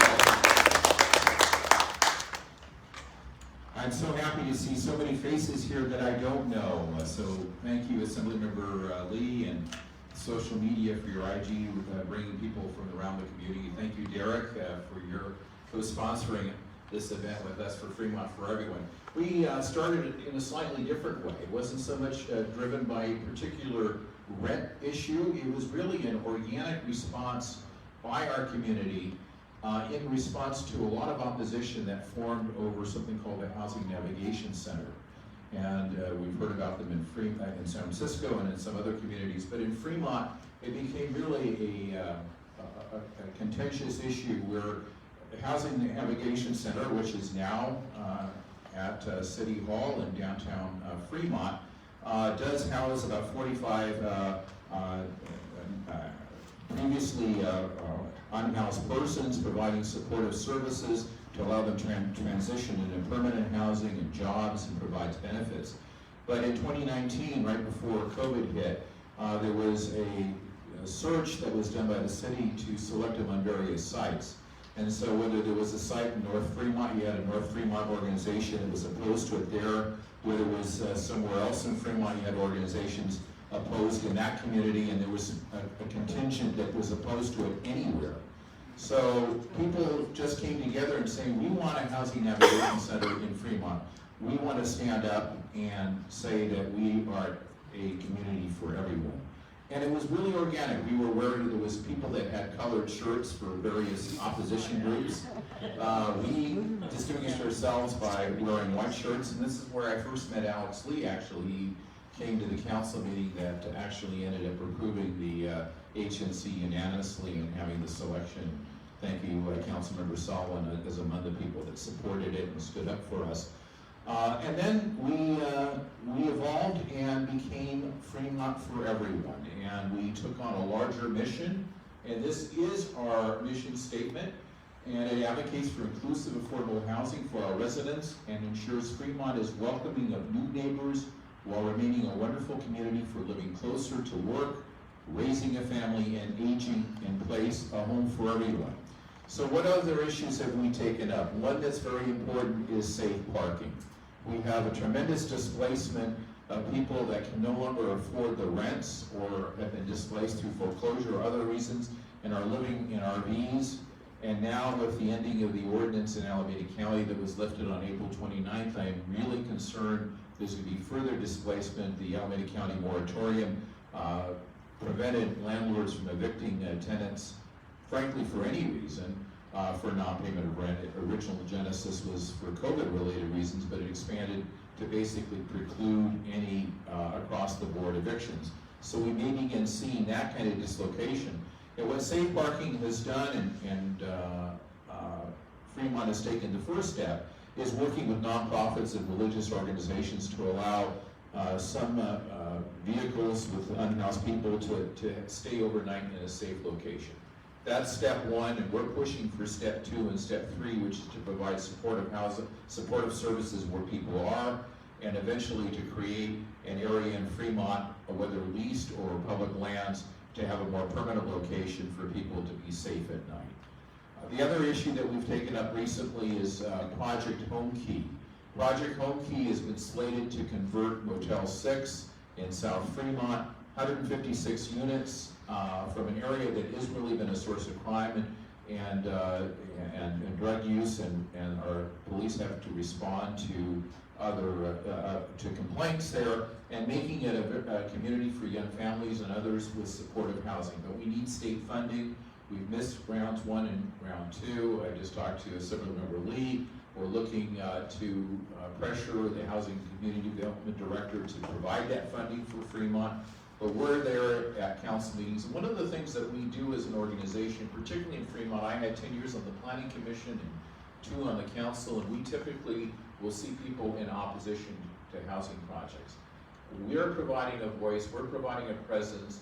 I'm so happy to see so many faces here that I don't know. So thank you, Assemblymember Lee, and social media for your IG, bringing people from around the community. Thank you, Derek, for your co-sponsoring this event with us for Fremont for Everyone. We started it in a slightly different way. It wasn't so much driven by a particular rent issue. It was really an organic response by our community in response to a lot of opposition that formed over something called the Housing Navigation Center. And we've heard about them in San Francisco and in some other communities, but in Fremont, it became really a contentious issue where the Housing Navigation Center, which is now at City Hall in downtown Fremont, does house about 45 previously unhoused persons, providing supportive services to allow them to transition into permanent housing and jobs, and provides benefits. But in 2019, right before COVID hit, there was a search that was done by the city to select them on various sites. And so whether there was a site in North Fremont, you had a North Fremont organization that was opposed to it there, whether it was somewhere else in Fremont, you had organizations opposed in that community, and there was a contingent that was opposed to it anywhere. So people just came together and saying, we want a housing navigation center in Fremont. We want to stand up and say that we are a community for everyone. And it was really organic. We were wearing, there was people that had colored shirts for various opposition groups. We distinguished ourselves by wearing white shirts, and this is where I first met Alex Lee, actually. He came to the council meeting that actually ended up approving the HNC unanimously and having the selection. Thank you, Councilmember Solomon, as among the people that supported it and stood up for us. And then we evolved and became Fremont for Everyone, and we took on a larger mission, and this is our mission statement, and it advocates for inclusive, affordable housing for our residents and ensures Fremont is welcoming of new neighbors while remaining a wonderful community for living closer to work, raising a family, and aging in place, a home for everyone. So what other issues have we taken up? One that's very important is safe parking. We have a tremendous displacement of people that can no longer afford the rents or have been displaced through foreclosure or other reasons and are living in RVs. And now with the ending of the ordinance in Alameda County that was lifted on April 29th, I am really concerned there's going to be further displacement. The Alameda County moratorium prevented landlords from evicting tenants, frankly, for any reason, for non-payment of rent. Original genesis was for COVID-related reasons, but it expanded to basically preclude any across-the-board evictions. So we may begin seeing that kind of dislocation. And what safe parking has done, and Fremont has taken the first step, is working with nonprofits and religious organizations to allow some vehicles with unhoused people to stay overnight in a safe location. That's step one, and we're pushing for step two and step three, which is to provide supportive housing, supportive services where people are, and eventually to create an area in Fremont, whether leased or public lands, to have a more permanent location for people to be safe at night. The other issue that we've taken up recently is Project Home Key. Project Home Key has been slated to convert Motel 6 in South Fremont, 156 units from an area that has really been a source of crime and drug use, and our police have to respond to other to complaints there, and making it a community for young families and others with supportive housing. But we need state funding. We've missed rounds 1 and round 2. I just talked to Assemblymember Lee. We're looking to pressure the Housing and Community Development Director to provide that funding for Fremont. But we're there at council meetings. And one of the things that we do as an organization, particularly in Fremont, I had 10 years on the Planning Commission and 2 on the council, and we typically will see people in opposition to housing projects. We're providing a voice, we're providing a presence.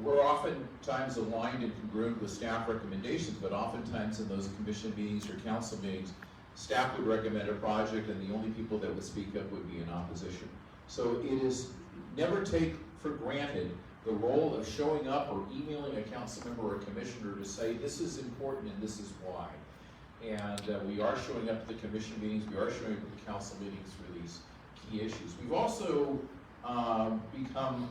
We're oftentimes aligned and congruent with staff recommendations, but oftentimes in those commission meetings or council meetings, staff would recommend a project and the only people that would speak up would be in opposition. So it is never take for granted the role of showing up or emailing a council member or a commissioner to say this is important and this is why. And we are showing up at the commission meetings, we are showing up at the council meetings for these key issues. We've also become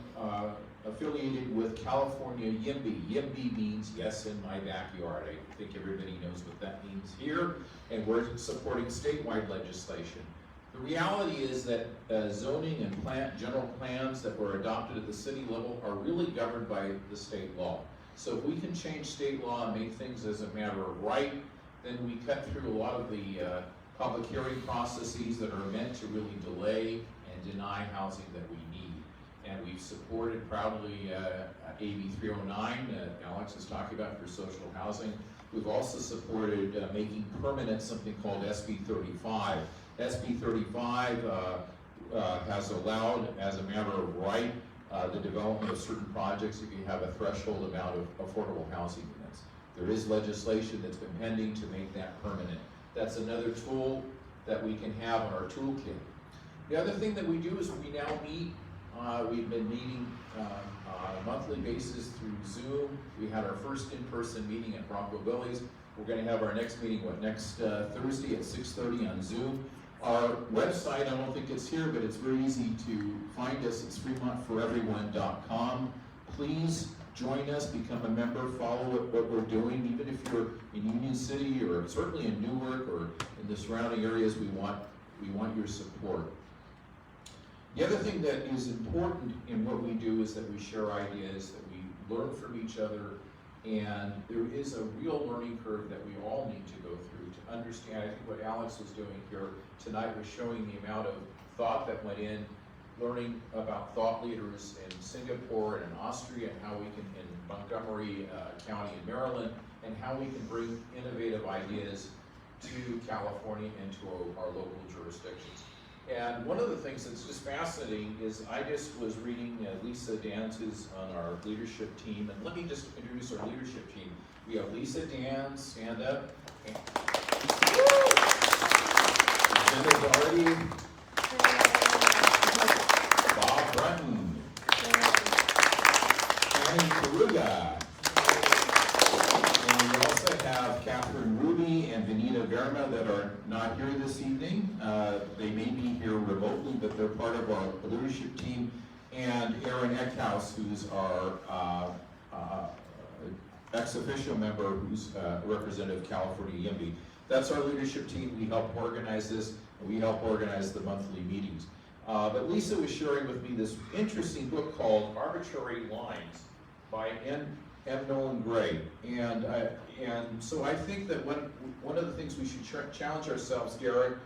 affiliated with California YIMBY. YIMBY means yes in my backyard. I think everybody knows what that means here. And we're supporting statewide legislation. The reality is that zoning and general plans that were adopted at the city level are really governed by the state law. So if we can change state law and make things as a matter of right, then we cut through a lot of the public hearing processes that are meant to really delay and deny housing that we need. and we've supported proudly AB 309 that Alex is talking about for social housing. We've also supported making permanent something called SB 35. SB 35 has allowed, as a matter of right, the development of certain projects if you have a threshold amount of affordable housing units. There is legislation that's been pending to make that permanent. That's another tool that we can have in our toolkit. The other thing that we do is we now meet. We've been meeting on a monthly basis through Zoom. We had our first in-person meeting at Bronco Billy's. We're going to have our next meeting, next Thursday at 6:30 on Zoom. Our website, I don't think it's here, but it's very easy to find us. It's fremontforeveryone.com. Please join us, become a member, follow what we're doing. Even if you're in Union City or certainly in Newark or in the surrounding areas, we want your support. The other thing that is important in what we do is that we share ideas, that we learn from each other, and there is a real learning curve that we all need to go through to understand. I think what Alex was doing here tonight was showing the amount of thought that went in, learning about thought leaders in Singapore and in Austria, and how we can, in Montgomery County in Maryland, and how we can bring innovative ideas to California and to our local jurisdictions. And one of the things that's just fascinating is I just was reading Lisa Danz's on our leadership team, and let me just introduce our leadership team. We have Lisa Danz, stand up. Jenna Doherty. Bob Brunton. Annie Karuga. And we also have Catherine Ruby and Vanita Verma that are not here this evening. They may be here remotely, but they're part of our leadership team. And Aaron Eckhouse, who's our ex-official member, who's representative of California YIMBY. That's our leadership team. We help organize this, and we help organize the monthly meetings. But Lisa was sharing with me this interesting book called Arbitrary Lines by M. Nolan Gray. And so I think that one of the things we should challenge ourselves, Garrett,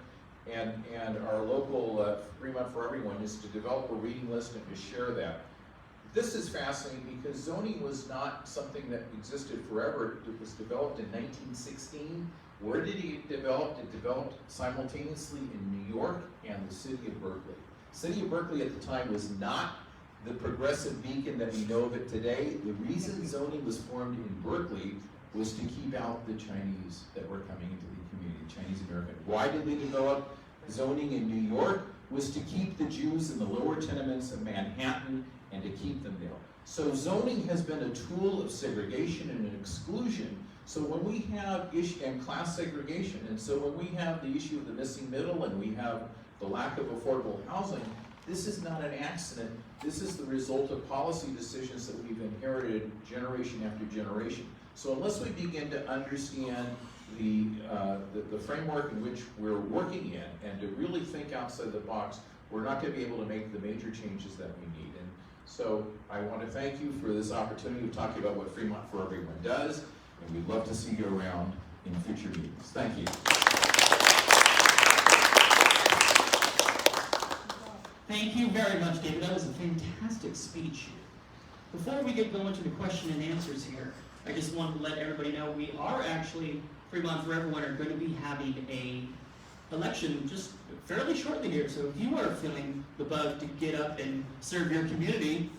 and our local Fremont for Everyone, is to develop a reading list and to share that. This is fascinating because zoning was not something that existed forever. It was developed in 1916. Where did it develop? It developed simultaneously in New York and the city of Berkeley. The city of Berkeley at the time was not the progressive beacon that we know of it today. The reason zoning was formed in Berkeley was to keep out the Chinese that were coming into the community, Chinese American. Why did they develop zoning in New York? Was to keep the Jews in the lower tenements of Manhattan and to keep them there. So zoning has been a tool of segregation and exclusion. So when we have issue and class segregation, and so when we have the issue of the missing middle and we have the lack of affordable housing, this is not an accident. This is the result of policy decisions that we've inherited generation after generation. So unless we begin to understand the framework in which we're working in and to really think outside the box, we're not going to be able to make the major changes that we need. And so I want to thank you for this opportunity of talking about what Fremont for Everyone does, and we'd love to see you around in future meetings. Thank you. Thank you very much, David. That was a fantastic speech. Before we get going to the question and answers here, I just wanted to let everybody know we are actually, Fremont for Everyone, are going to be having a election just fairly shortly here. So if you are feeling the bug to get up and serve your community,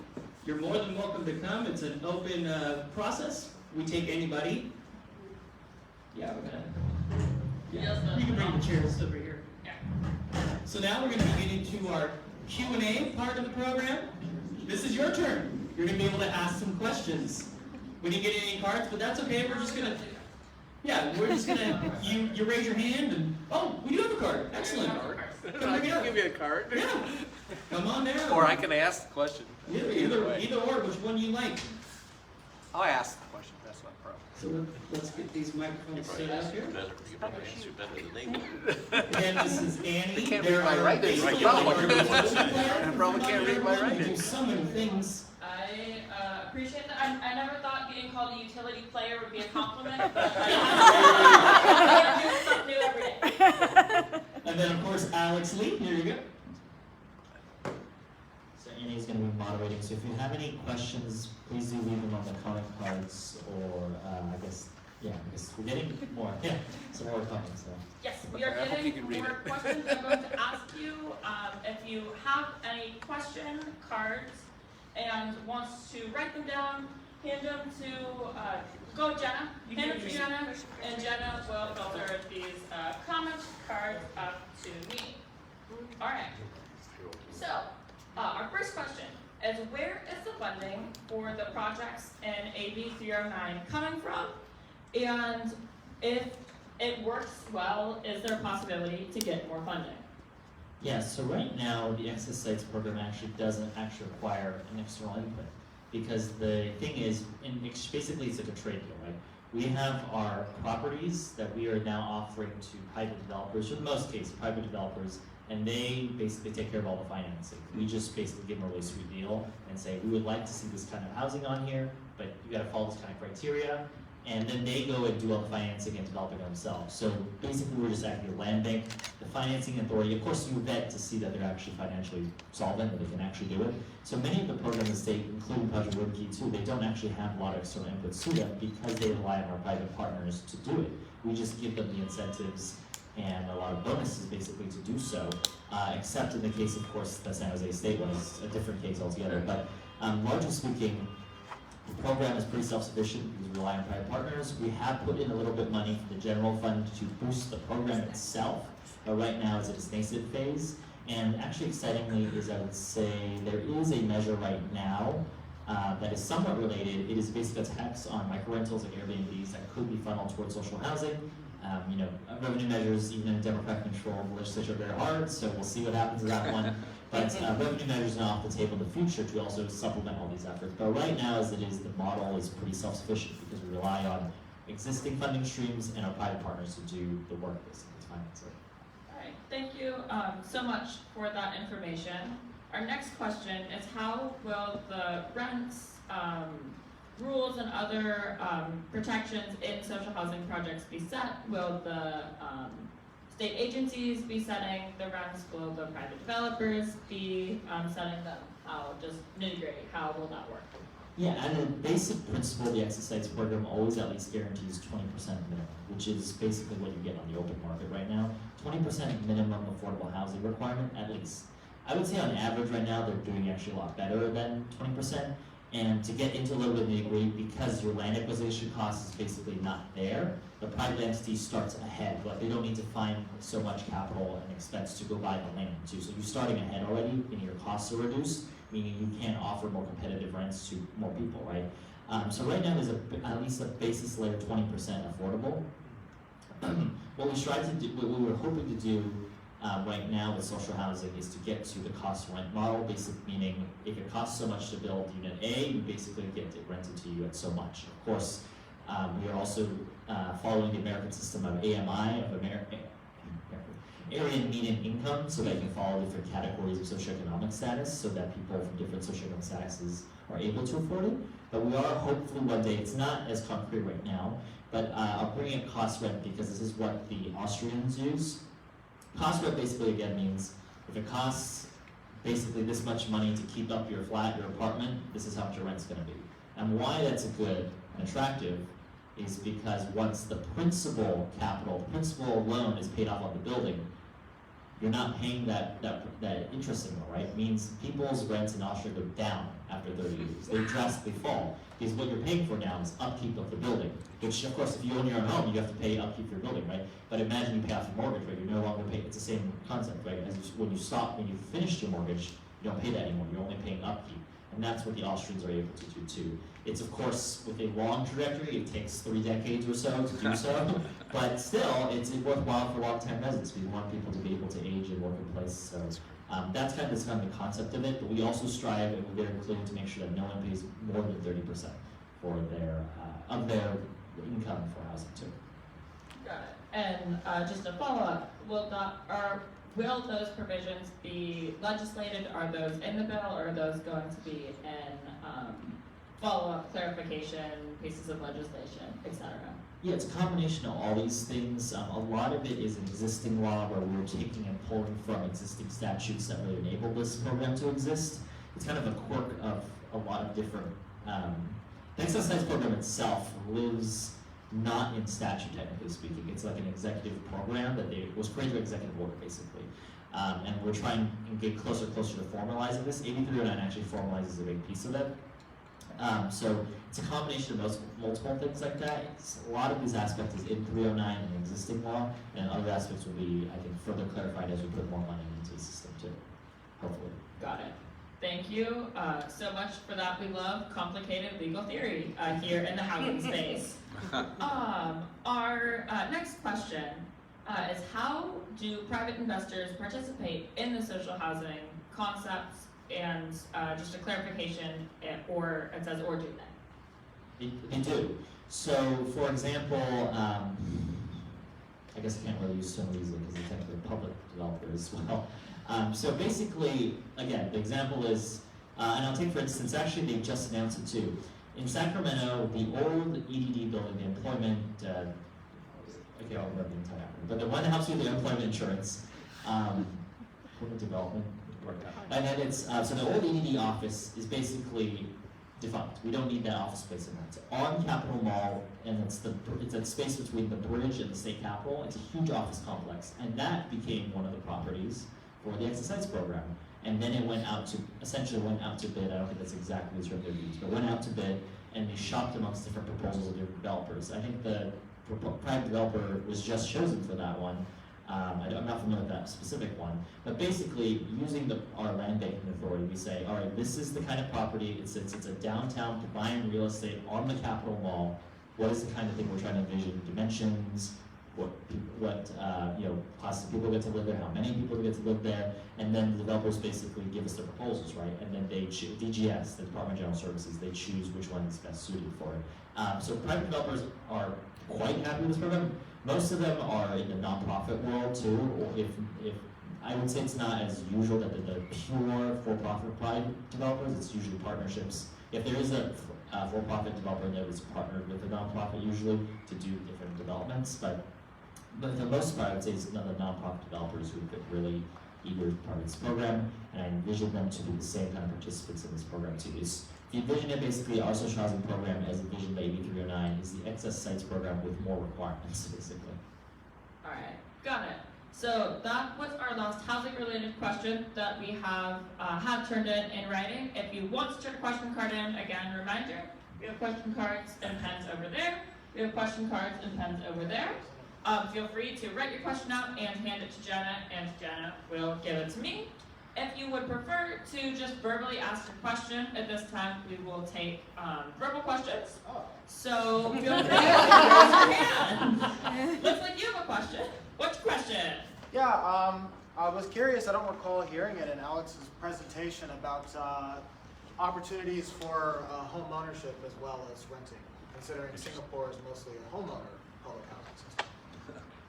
you're more than welcome to come. It's an open process. We take anybody. Yeah, we're gonna. Yeah, you can bring the chairs over here. Yeah. So now we're going to get into our Q&A part of the program. This is your turn. You're going to be able to ask some questions. We didn't get any cards, but that's okay. We're just going to, we're just going to, you raise your hand and, oh, we do have a card. Excellent. Come bring it up. Give me a card. Yeah. Come on down. Or I can ask the question. Either or, which one you like. I'll ask the question. That's not a problem. So let's get these microphones set up here. You better answer better than they do. And this is Annie. They can't read my writing. Right. I probably can't read my writing. We do so many things. I appreciate that. I never thought being called a utility player would be a compliment, but I learn something new every day. And then, of course, Alex Lee. Here you go. So you and he's going to be moderating. So if you have any questions, please do leave them on the comment cards, or I guess we're getting more, some more comments. So. Yes, we are I hope you getting can read more it. questions. I'm going to ask you if you have any question cards and wants to write them down, hand them to, go Jenna, hand them to Jenna, and Jenna will filter these comment cards up to me. All right. So, our first question is, where is the funding for the projects in AB 309 coming from? And if it works well, is there a possibility to get more funding? Yeah, so right now, the Access Sites program doesn't require an external input, because the thing is, basically it's like a trade deal, right? We have our properties that we are now offering to private developers, or in most cases, private developers, and they basically take care of all the financing. We just basically give them a really sweet deal and say, we would like to see this kind of housing on here, but you gotta follow this kind of criteria. And then they go and do all the financing and developing themselves. So basically, we're just acting as a land bank. The financing authority, of course, you vet to see that they're actually financially solvent, that they can actually do it. So many of the programs in the state, including Project WordKey too, they don't actually have a lot of external inputs to them because they rely on our private partners to do it. We just give them the incentives and a lot of bonuses basically to do so, except in the case, of course, the San Jose State one is a different case altogether. But largely speaking, the program is pretty self-sufficient because we rely on private partners. We have put in a little bit of money from the general fund to boost the program itself, but right now it's at its nascent phase. And actually excitingly is, I would say, there is a measure right now that is somewhat related. It is basically a tax on micro rentals and Airbnbs that could be funneled towards social housing. Revenue measures, even in Democratic controlled legislature, are very hard, so we'll see what happens with that one. But revenue measures are off the table in the future to also supplement all these efforts. But right now, as it is, the model is pretty self-sufficient because we rely on existing funding streams and our private partners to do the work basically to finance it. All right, thank you so much for that information. Our next question is, how will the rents, rules and other protections in social housing projects be set? Will the state agencies be setting the rents? Will the private developers be setting them? How, just nitty-gritty, how will that work? Yeah, and the basic principle of the Access Sites program always at least guarantees 20% minimum, which is basically what you get on the open market right now. 20% minimum affordable housing requirement, at least. I would say on average right now, they're doing actually a lot better than 20%. And to get into a little bit of nitty-gritty, because your land acquisition cost is basically not there, the private entity starts ahead, but they don't need to find so much capital and expense to go buy the land too. So you're starting ahead already, and your costs are reduced, meaning you can offer more competitive rents to more people, right? So right now there's at least a basis layer 20% affordable. What we tried to do, what we were hoping to do right now with social housing is to get to the cost rent model, basically meaning if it costs so much to build unit A, you basically get it rented to you at so much. Of course, we are also following the American system of AMI, of Area Median Income, so that you can follow different categories of socioeconomic status, so that people from different socioeconomic statuses are able to afford it. But we are hopefully one day, it's not as concrete right now, but I'll bring in cost rent because this is what the Austrians use. Cost rent basically again means if it costs basically this much money to keep up your flat, your apartment, this is how much your rent's gonna be. And why that's good and attractive is because once the principal capital, the principal loan is paid off on the building, you're not paying that interest anymore, right? It means people's rents in Austria go down after 30 years. They drastically fall because what you're paying for now is upkeep of the building, which of course if you own your own home, you have to pay upkeep for your building, right? But imagine you pay off your mortgage, right? You're no longer paying, it's the same concept, right? When you finished your mortgage, you don't pay that anymore, you're only paying upkeep. And that's what the Austrians are able to do too. It's of course, with a long trajectory, it takes 3 decades or so to do so, but still, it's worthwhile for long-term residents. We want people to be able to age and work in place, so that's kind of the concept of it, but we also strive, and we're very clear to make sure that no one pays more than 30% for of their income for housing too. Got it. And just a follow-up, will those provisions be legislated? Are those in the bill, or are those going to be in follow-up clarification, pieces of legislation, etc.? Yeah, it's a combination of all these things. A lot of it is an existing law where we're taking and pulling from existing statutes that really enable this program to exist. it's kind of a quirk of a lot of different, the excess sites program itself lives not in statute, technically speaking. It's like an executive program that was created by executive order, basically. And we're trying to get closer to formalizing this. AB 309 actually formalizes a big piece of it. So it's a combination of multiple things like that. A lot of these aspects is in 309 and existing law, and other aspects will be, I think, further clarified as we put more money into the system too, hopefully. Got it. Thank you so much for that. We love complicated legal theory here in the housing space. Our next question is how do private investors participate in the social housing concepts? And just a clarification, or it says, or do they? They do. So, for example, I guess I can't really use some of these because they're technically public developers as well. So basically, again, the example is, and I'll take for instance, actually they just announced it too. In Sacramento, the old EDD building, the employment, okay, I'll remember the entire acronym, but the one that helps you with the employment insurance, employment development, and then it's, so the old EDD office is basically defunct. We don't need that office space in that. So on Capitol Mall, and it's that space between the bridge and the state capitol. It's a huge office complex, and that became one of the properties for the exercise program. And then it essentially went out to bid. I don't think that's exactly the term they're used, but went out to bid, and they shopped amongst different proposals of different developers. I think the private developer was just chosen for that one. I'm not familiar with that specific one, but basically using our land banking authority, we say, all right, this is the kind of property, it's a downtown prime real estate on the Capitol Mall. What is the kind of thing we're trying to envision? Dimensions, what classes of people get to live there, how many people get to live there, and then the developers basically give us their proposals, right? And then they choose, DGS, the Department of General Services, they choose which one is best suited for it. So private developers are quite happy with this program. Most of them are in the nonprofit world too, or if I would say it's not as usual that the pure for-profit private developers, it's usually partnerships. If there is a for-profit developer that is partnered with a nonprofit usually to do different developments, but for the most part, I would say it's none of the nonprofit developers who get really eager to part of this program, and I envision them to be the same kind of participants in this program too. If you envision it basically, our social housing program as envisioned by AB 309 is the excess sites program with more requirements, basically. All right, got it. So that was our last housing-related question that we have turned in writing. If you want to turn a question card in, again, reminder, we have question cards and pens over there. We have question cards and pens over there. Feel free to write your question out and hand it to Jenna, and Jenna will give it to me. If you would prefer to just verbally ask a question at this time, we will take verbal questions. So feel free to raise your hand. Looks like you have a question. What's your question? Yeah, I was curious, I don't recall hearing it in Alex's presentation about opportunities for home ownership as well as renting, considering Singapore is mostly a homeowner public housing system.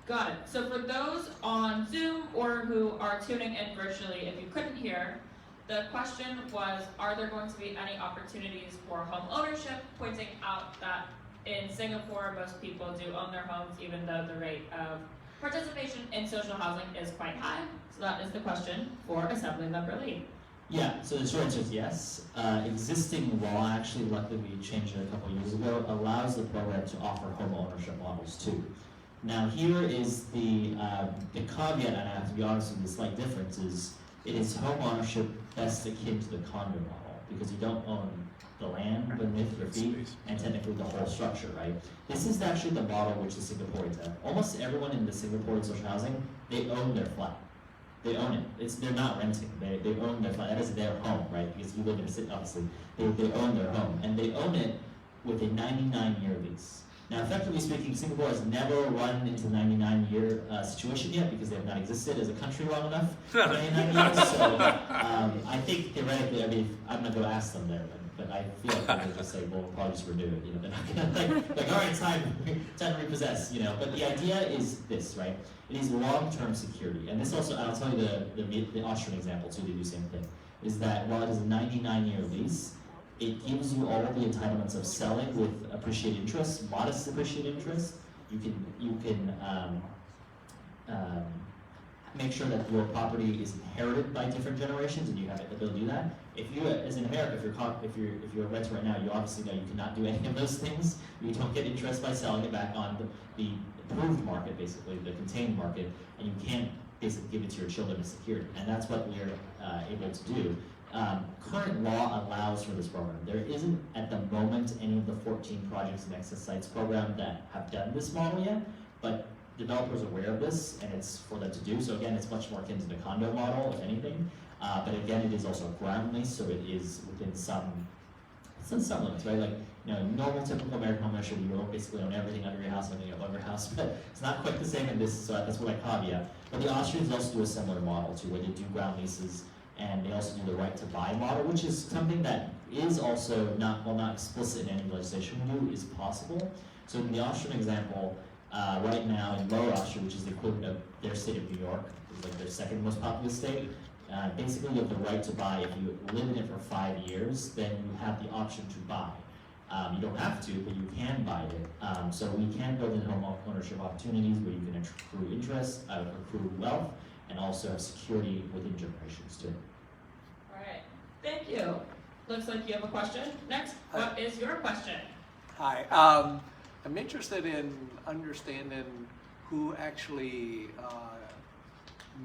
Got it. So for those on Zoom or who are tuning in virtually, if you couldn't hear, the question was, are there going to be any opportunities for home ownership, pointing out that in Singapore, most people do own their homes, even though the rate of participation in social housing is quite high. So that is the question for Assemblymember Lee. Yeah, so the short answer is yes. Existing law, actually, luckily we changed it a couple years ago, allows the program to offer home ownership models too. Now here is the caveat, and I have to be honest with you, the slight difference is it is home ownership best akin to the condo model because you don't own the land beneath your feet and technically the whole structure, right? This is actually the model which the Singaporeans have. Almost everyone in the Singaporean social housing, they own their flat. They own it. They're not renting. They own their flat. That is their home, right? Because you live in a city, obviously. They own their home, and they own it with a 99-year lease. Now, effectively speaking, Singapore has never run into the 99-year situation yet because they have not existed as a country long enough for 99 years. So I think theoretically, I mean, I'm not going to ask them there, but I feel like they're going to just say, well, we'll probably just renew it. You know, they're not going to like, all right, time to repossess. You know, but the idea is this, right? It is long-term security, and this also, I'll tell you the Austrian example too. They do the same thing. Is that while it is a 99-year lease, it gives you all of the entitlements of selling with appreciated interest, modest appreciated interest. You can make sure that your property is inherited by different generations and you have the ability to do that. If you, as in America, if you're a renter right now, you obviously know you cannot do any of those things. You don't get interest by selling it back on the approved market, basically, the contained market, and you can't basically give it to your children as security. And that's what we're able to do. Current law allows for this program. There isn't, at the moment, any of the 14 projects in Excess Sites program that have done this model yet, but developers are aware of this, and it's for them to do. So again, it's much more akin to the condo model, if anything. But again, it is also a ground lease, so it is within some limits, right? Like, normal typical American home ownership, you basically own everything under your house, everything above your house, but it's not quite the same in this, so that's what I caveat. But the Austrians also do a similar model too, where they do ground leases, and they also do the right to buy model, which is something that is also not explicit in any legislation we do, is possible. So in the Austrian example, right now in Lower Austria, which is the equivalent of their state of New York, is like their second most populous state, basically you have the right to buy. If you live in it for 5 years, then you have the option to buy. You don't have to, but you can buy it. So we can build in home ownership opportunities where you can accrue interest, accrue wealth, and also have security within generations too. All right, thank you. Looks like you have a question. Next, what is your question? Hi, I'm interested in understanding who actually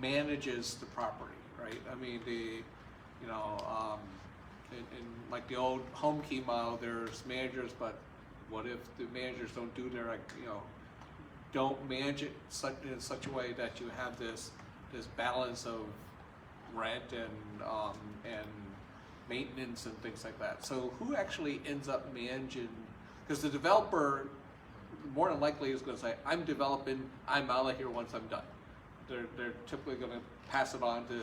manages the property, right? I mean, in like the old home key model, there's managers, but what if the managers don't do their, don't manage it in such a way that you have this balance of rent and maintenance and things like that. So who actually ends up managing? Because the developer more than likely is going to say, "I'm developing, I'm out of here once I'm done." They're typically going to pass it on to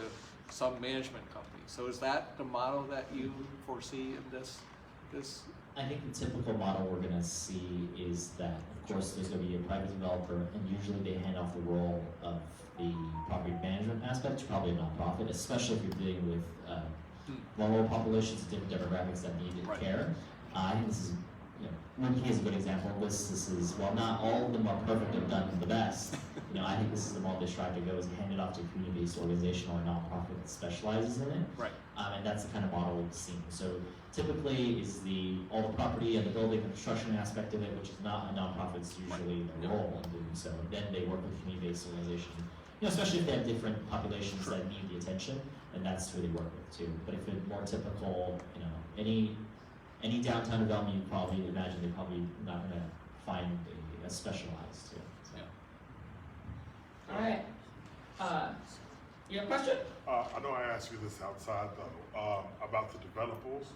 some management company. So is that the model that you foresee in this? I think the typical model we're going to see is that, of course, there's going to be a private developer, and usually they hand off the role of the property management aspect to probably a nonprofit, especially if you're dealing with vulnerable populations, different demographics that need care. I think this is, Monkey is a good example of this. This is, while not all of them are perfect and done the best, I think this is the model they strive to go, is hand it off to a community-based organization or a nonprofit that specializes in it. Right. And that's the kind of model we've seen. So typically is all the property and the building and construction aspect of it, which is not a nonprofit's usually their role in doing so. Then they work with community-based organizations, especially if they have different populations that need the attention, and that's who they work with too. But if it's more typical, any downtown development, you probably imagine they're probably not going to find a specialized too. So. All right. You have a question? I know I asked you this outside though, about the developers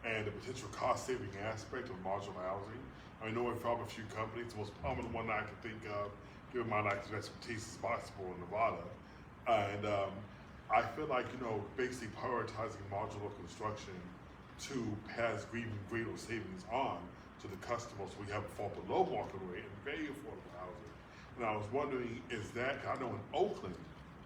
and the potential cost-saving aspect of modular housing. I know we've found a few companies. The most prominent one I can think of, given my lack of expertise, is Boxable in Nevada. And I feel like, basically prioritizing modular construction to pass even greater savings on to the customers. We have far below market rate and very affordable housing. And I was wondering, is that, I know in Oakland,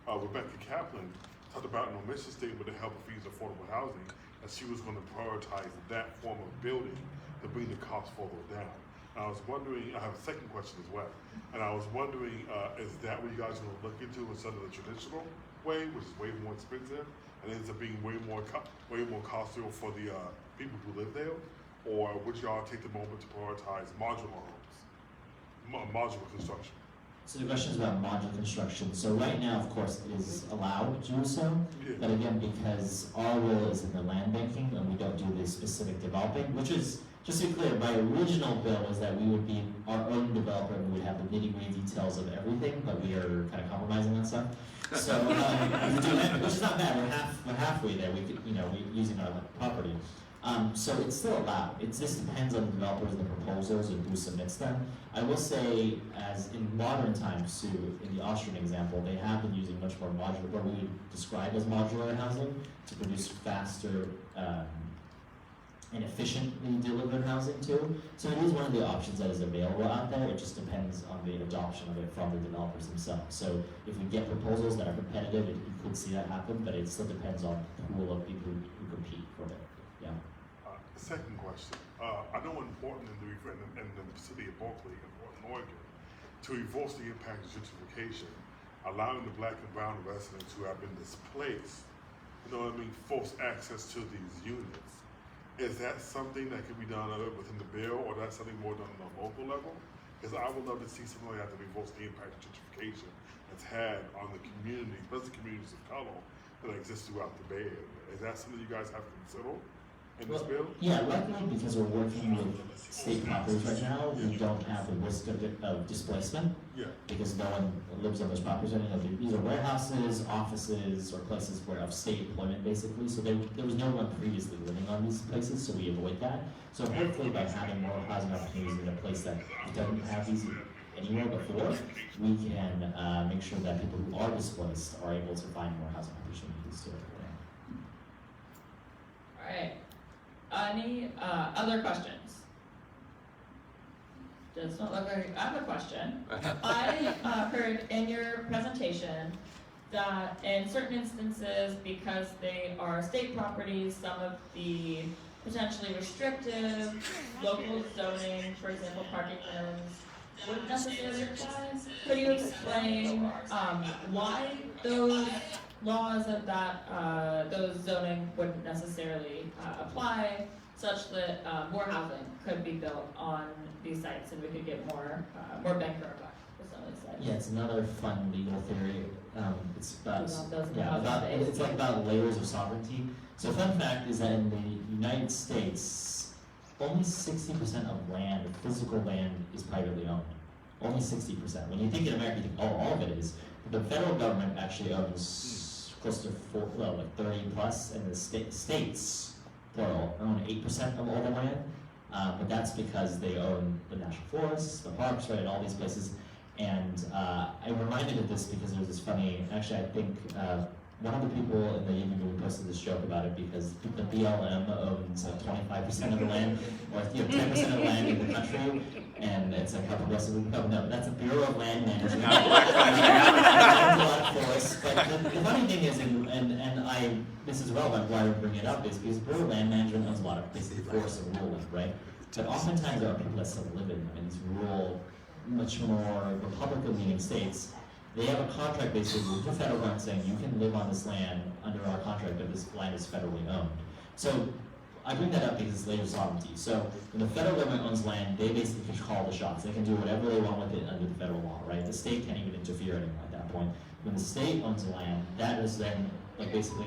Rebecca Kaplan talked about an mission statement to help fees affordable housing, and she was going to prioritize that form of building to bring the cost further down. And I was wondering, I have a second question as well, and I was wondering, is that what you guys are going to look into instead of the traditional way, which is way more expensive, and ends up being way more costly for the people who live there? Or would y'all take the moment to prioritize modular homes, modular construction? So the question is about modular construction. So right now, of course, it is allowed to do so, but again, because our role is in the land banking and we don't do the specific developing, which is, just to be clear, my original bill was that we would be our own developer and we would have the nitty-gritty details of everything, but we are kind of compromising on stuff. So, which is not bad. We're halfway there. We could, we're using our property. So it's still allowed. It just depends on the developers and the proposals and who submits them. I will say, as in modern times too, in the Austrian example, they have been using much more modular, what we would describe as modular housing, to produce faster and efficiently delivered housing too. So it is one of the options that is available out there. It just depends on the adoption of it from the developers themselves. So if we get proposals that are competitive, you could see that happen, but it still depends on the pool of people who compete for it. Yeah. Second question. I know in Portland in the city of Berkeley, in Portland, Oregon, to reverse the impact of gentrification, allowing the black and brown residents who have been displaced, you know what I mean, forced access to these units. Is that something that can be done within the bill, or that's something more done on a local level? Because I would love to see something like that to reverse the impact of gentrification it's had on the community, especially communities of color that exist throughout the Bay Area. Is that something you guys have to consider in this bill? Yeah, luckily because we're working with state properties right now, we don't have the risk of displacement. Yeah. Because no one lives on those properties anymore. These are warehouses, offices, or places where of state employment basically. So there was no one previously living on these places, so we avoid that. So hopefully by having more housing opportunities in a place that doesn't have these anywhere before, we can make sure that people who are displaced are able to find more housing opportunities too. All right. Any other questions? Does not look like I have a question. I heard in your presentation that in certain instances, because they are state properties, some of the potentially restrictive local zoning, for example, parking zones, wouldn't necessarily apply. Could you explain why those laws of that those zoning wouldn't necessarily apply, such that more housing could be built on these sites and we could get more bang for our buck with some of these sites? Yeah, it's another fun legal theory. It's about It's it's like about layers of sovereignty. So fun fact is that in the United States, only 60% of land, physical land, is privately owned. Only 60%. When you think in America, you think, oh, all of it is. But the federal government actually owns close to 30 plus, and the states, plural, own 8% of all the land. But that's because they own the national forests, the parks, right, and all these places. And I'm reminded of this because there's this funny, actually I think one of the people in the evening room posted this joke about it because the BLM owns 25% of the land, or 10% of the land in the country, and it's like how progressive we become. No, that's a Bureau of Land Management. A lot of forests. But the funny thing is, this is relevant why we bring it up, is because Bureau of Land Management owns a lot of basically forests and rural land, right? But oftentimes there are people that still live in these rural, much more Republican-leaning states. They have a contract basically with the federal government saying you can live on this land under our contract, but this land is federally owned. So I bring that up because it's layer sovereignty. So when the federal government owns land, they basically can call the shots. They can do whatever they want with it under the federal law, right? The state can't even interfere anymore at that point. When the state owns the land, that is then like basically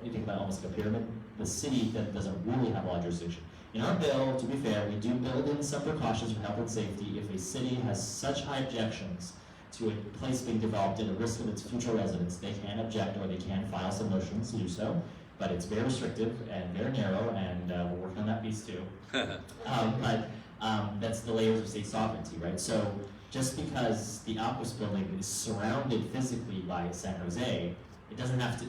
you think about almost like a pyramid. The city then doesn't really have a lot of jurisdiction. In our bill, to be fair, we do build in some precautions for health and safety. If a city has such high objections to a place being developed at the risk of its future residents, they can object or they can file some motions to do so. But it's very restrictive and very narrow, and we're working on that piece too. But that's the layers of state sovereignty, right? So just because the Outpost building is surrounded physically by San Jose, it doesn't have to,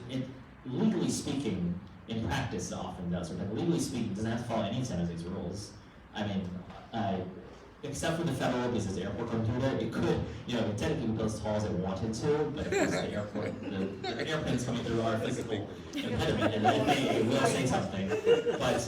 legally speaking, in practice it often does, but legally speaking, it doesn't have to follow any of San Jose's rules. I mean, except for the federal, because there's airport going through there, it could, technically build as tall as it wanted to, but of course the airport, the airplanes coming through are a physical impediment, and it will say something. But,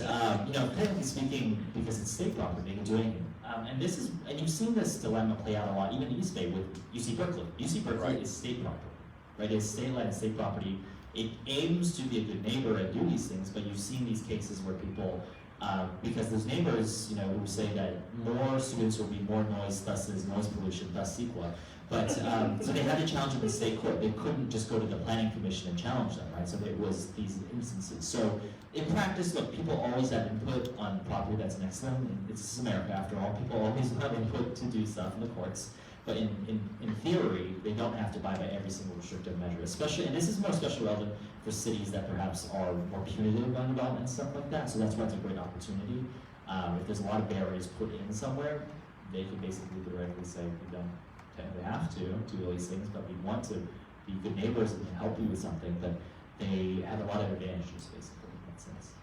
technically speaking, because it's state property, they can do anything. And you've seen this dilemma play out a lot, even in East Bay with UC Berkeley. UC Berkeley is state property, right? It's state land, state property. It aims to be a good neighbor and do these things, but you've seen these cases where people, because there's neighbors, who say that more students will be more noise, thus is noise pollution, thus CEQA. But, so they had to challenge them in state court. They couldn't just go to the planning commission and challenge them, right? So there was these instances. So in practice, look, people always have input on property that's next to them. This is America, after all. People always have input to do stuff in the courts. But in theory, they don't have to abide by every single restrictive measure, especially, and this is more especially relevant for cities that perhaps are more punitive on development and stuff like that. So that's why it's a great opportunity. If there's a lot of barriers put in somewhere, they can basically directly say, we don't technically have to do all these things, but we want to be good neighbors and help you with something. But they have a lot of advantages, basically, in that sense.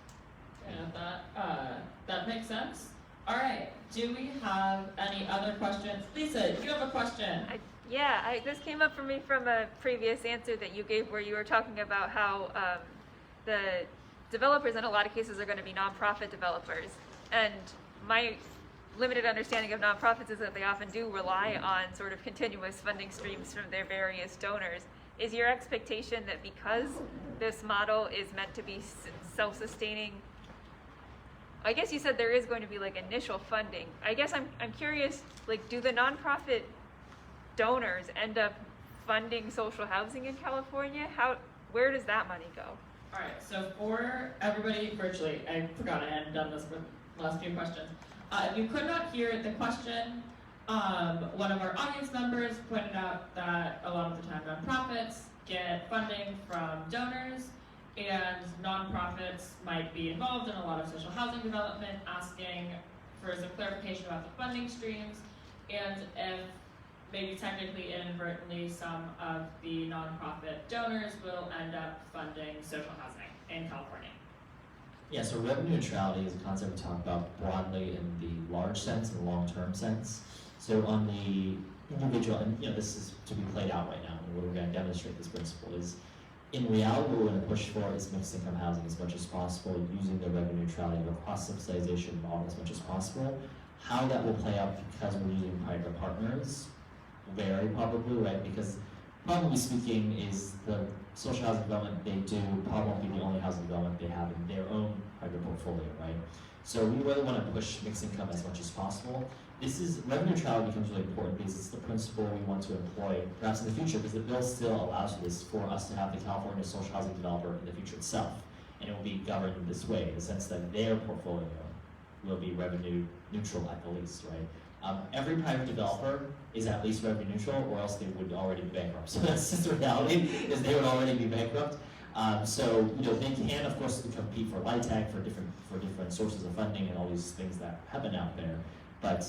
Yeah, that makes sense. All right, do we have any other questions? Lisa, do you have a question? This came up for me from a previous answer that you gave where you were talking about how the developers in a lot of cases are going to be nonprofit developers. And my limited understanding of nonprofits is that they often do rely on sort of continuous funding streams from their various donors. Is your expectation that because this model is meant to be self-sustaining, I guess you said there is going to be like initial funding. I guess I'm curious, like, do the nonprofit donors end up funding social housing in California? Where does that money go? Alright, so for everybody virtually, I forgot I hadn't done this for the last few questions. If you could not hear the question, one of our audience members pointed out that a lot of the time nonprofits get funding from donors, and nonprofits might be involved in a lot of social housing development, asking for some clarification about the funding streams, and if maybe technically inadvertently some of the nonprofit donors will end up funding social housing in California. Yeah, so revenue neutrality is a concept we talk about broadly in the large sense and long-term sense. So on the individual, and this is to be played out right now, and we're going to demonstrate this principle, is in reality what we're going to push for is mixed income housing as much as possible, using the revenue neutrality of a cross-subsidization model as much as possible. How that will play out because we're using private partners vary probably, right? Because probably speaking is the social housing development they do probably won't be the only housing development they have in their own private portfolio, right? So we really want to push mixed income as much as possible. Revenue neutrality becomes really important because it's the principle we want to employ perhaps in the future, because the bill still allows this for us to have the California social housing developer in the future itself. And it will be governed in this way, in the sense that their portfolio will be revenue neutral at the least, right? Every private developer is at least revenue neutral, or else they would already be bankrupt. So that's just the reality, is they would already be bankrupt. So they can, of course, compete for LIHTC, for different sources of funding and all these things that happen out there. But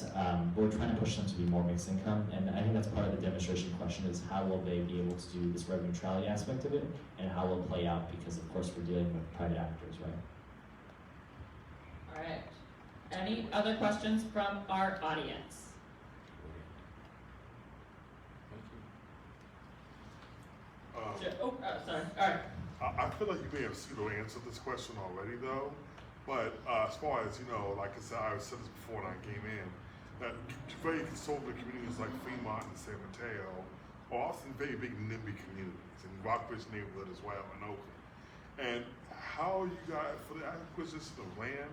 we're trying to push them to be more mixed income, and I think that's part of the demonstration question, is how will they be able to do this revenue neutrality aspect of it, and how will it play out, because of course we're dealing with private actors, right? All right. Any other questions from our audience? Sorry. All right. I feel like you may have pseudo-answered this question already, though. But as far as, like I said, I said this before when I came in, that very conservative communities like Fremont and San Mateo are often very big NIMBY communities, and Rockbridge neighborhood as well, in Oakland. And how you guys, for the acquisition of land,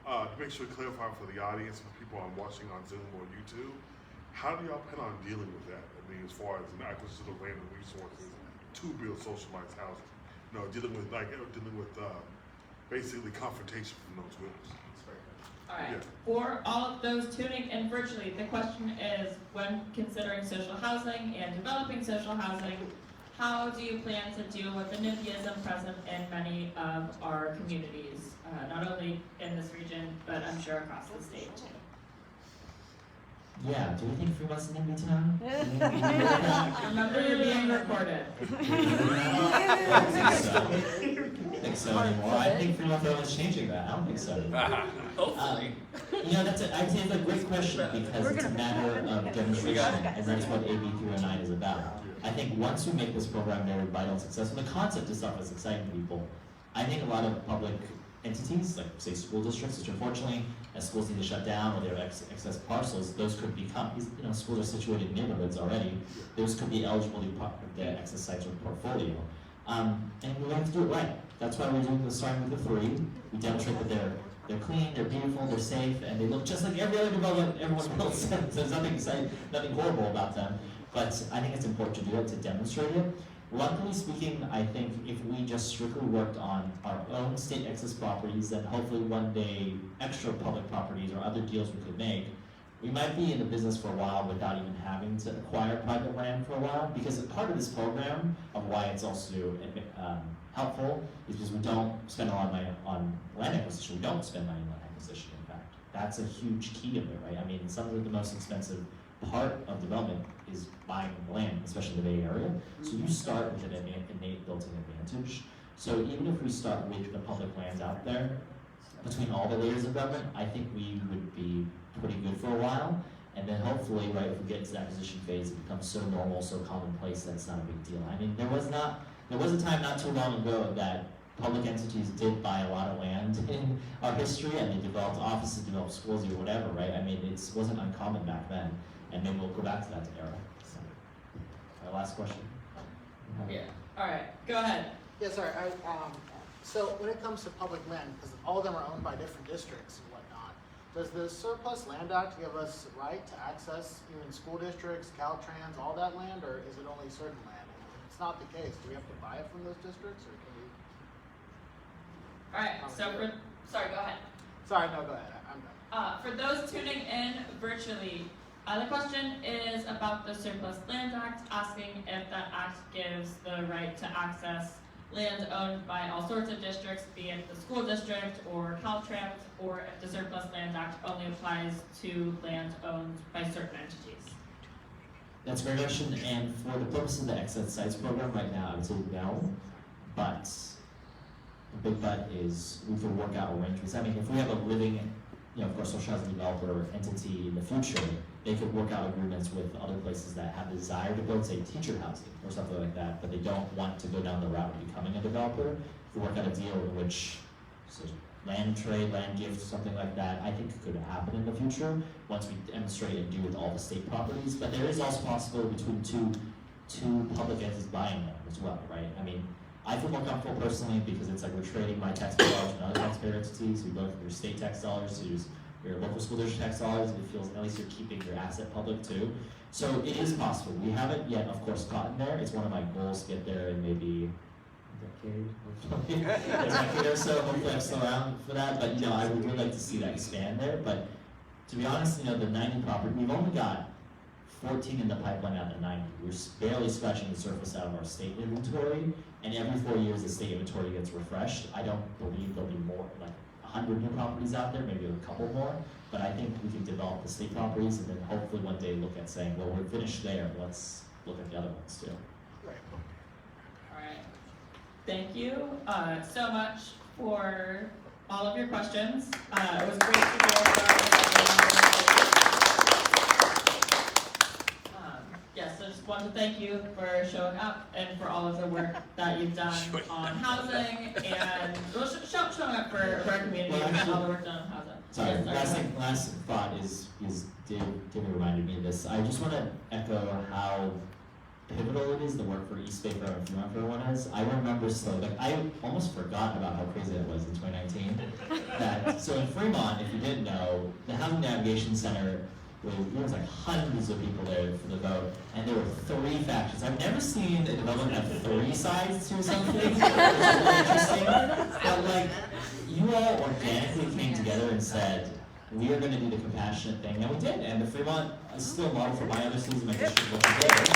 to make sure to clarify for the audience, for people watching on Zoom or YouTube, how do y'all plan on dealing with that? I mean, as far as an acquisition of land and resources to build socialized housing, dealing with basically confrontation from those groups. All right. Yeah. For all of those tuning in virtually, the question is, when considering social housing and developing social housing, how do you plan to deal with the NIMBYism present in many of our communities, not only in this region, but I'm sure across the state too? Yeah, do we think Fremont's an NIMBY town? Remember, you're being recorded. I don't think so anymore. I think Fremont is changing that. I don't think so. Hopefully. I'd say it's a great question, because it's a matter of demonstration, and that's what AB 309 is about. I think once we make this program very vital and successful, the concept itself is exciting to people. I think a lot of public entities, like say school districts, which unfortunately, as schools need to shut down or they have excess parcels, those could become, schools are situated in neighborhoods already, those could be eligible to be part of the excess sites or portfolio. And we have to do it right. That's why we're doing starting with the 3. We demonstrate that they're clean, they're beautiful, they're safe, and they look just like every other development everyone builds. So there's nothing exciting, nothing horrible about them. But I think it's important to do it, to demonstrate it. Luckily speaking, I think if we just strictly worked on our own state excess properties, then hopefully one day extra public properties or other deals we could make, we might be in the business for a while without even having to acquire private land for a while, because part of this program of why it's also helpful is because we don't spend a lot of money on land acquisition. We don't spend money on land acquisition, in fact. That's a huge key of it, right? I mean, some of the most expensive part of development is buying land, especially in the Bay Area. So you start with an innate built-in advantage. So even if we start with the public lands out there, between all the layers of government, I think we would be pretty good for a while. And then hopefully, right, if we get to the acquisition phase, it becomes so normal, so commonplace that it's not a big deal. I mean, there was a time not too long ago that public entities did buy a lot of land in our history, and they developed offices, developed schools, or whatever, right? I mean, it wasn't uncommon back then, and maybe we'll go back to that era. So, our last question. Yeah. All right. Go ahead. Yeah, sorry. So when it comes to public land, because all of them are owned by different districts and whatnot, does the Surplus Land Act give us the right to access even school districts, Caltrans, all that land, or is it only certain land? And if it's not the case, do we have to buy it from those districts, or can we? All right. So sorry. Go ahead. Sorry, no, go ahead. I'm done. For those tuning in virtually, the question is about the Surplus Land Act, asking if that act gives the right to access land owned by all sorts of districts, be it the school district or Caltrans, or if the Surplus Land Act only applies to land owned by certain entities. That's a great question, and for the purpose of the Excess Sites program right now, I would say no, but the big but is we could work out arrangements. I mean, if we have a living, of course, social housing developer entity in the future, they could work out agreements with other places that have the desire to build, say, teacher housing or something like that, but they don't want to go down the route of becoming a developer. If we work out a deal in which, so land trade, land gift, something like that, I think it could happen in the future once we demonstrate and do with all the state properties. But there is also possibility between two public entities buying them as well, right? I mean, I feel more comfortable personally because it's like we're trading my taxpayer dollars and other taxpayer entities. We go from your state tax dollars to your local school district tax dollars. It feels at least you're keeping your asset public too. So it is possible. We haven't yet, of course, gotten there. It's one of my goals to get there in maybe a decade or so. Hopefully I'm still around for that. But I would really like to see that expand there. But to be honest, the 90 property, we've only got 14 in the pipeline out of the 90. We're barely scratching the surface out of our state inventory, and every 4 years the state inventory gets refreshed. I don't believe there'll be more, like 100 new properties out there, maybe a couple more, but I think we can develop the state properties and then hopefully one day look at saying, well, we're finished there, let's look at the other ones too. Right. All right. Thank you so much for all of your questions. It was great to hear Yes, I just wanted to thank you for showing up and for all of the work that you've done on housing and showing up for our community and all the work done on housing. Sorry, Yes, last thought is David reminded me of this. I just want to echo how pivotal it is, the work for East Bay Fair and Fremont for everyone is. I remember I almost forgot about how crazy that was in 2019. So in Fremont, if you didn't know, the Housing Navigation Center, there was like hundreds of people there for the vote, and there were 3 factions. I've never seen a development have 3 sides to something, which is really interesting. But you all organically came together and said, we are going to do the compassionate thing, and we did. And the Fremont is still a model for my other cities in my district looking good.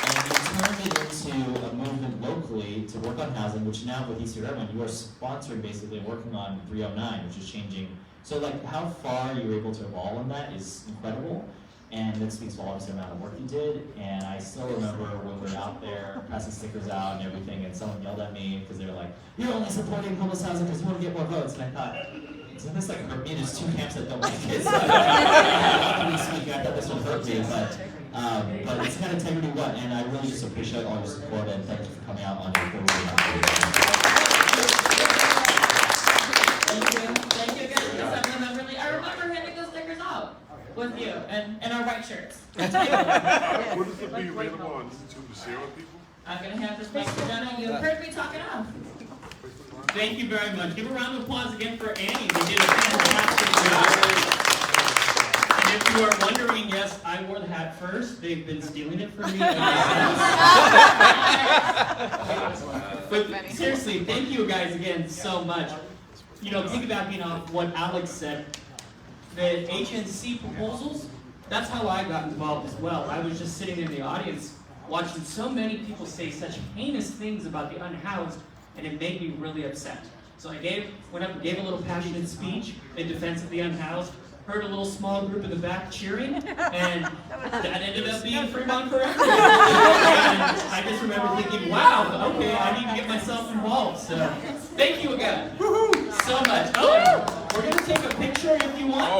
And you turned it into a movement locally to work on housing, which now with East Bay Urban, you are sponsoring basically working on 309, which is changing. So how far you were able to evolve on that is incredible, and that speaks volumes to the amount of work you did. And I still remember when we were out there passing stickers out and everything, and someone yelled at me because they were like, "You're only supporting homeless housing because you want to get more votes." And I thought, isn't this hurt me? There's 2 camps that don't like it. So I thought this would hurt me, but it's kind of integrity what, and I really just appreciate all your support and thank you for coming out on your Thank you again, Assemblymember Lee. I remember handing those stickers out with you and our white shirts. Would it be available on YouTube to share with people? I'm gonna have this mic to Jenna. You heard me talk enough. Thank you very much. Give a round of applause again for Annie. They did a fantastic job. And if you are wondering, yes, I wore the hat first. They've been stealing it from me. But seriously, thank you guys again so much. Piggybacking off what Alex said, the HNC proposals, that's how I got involved as well. I was just sitting in the audience watching so many people say such heinous things about the unhoused, and it made me really upset. So I went up and gave a little passionate speech in defense of the unhoused, heard a little small group in the back cheering, and that ended up being Fremont for everyone. And I just remember thinking, wow, okay, I need to get myself involved. So thank you again so much. Oh, we're going to take a picture if you want.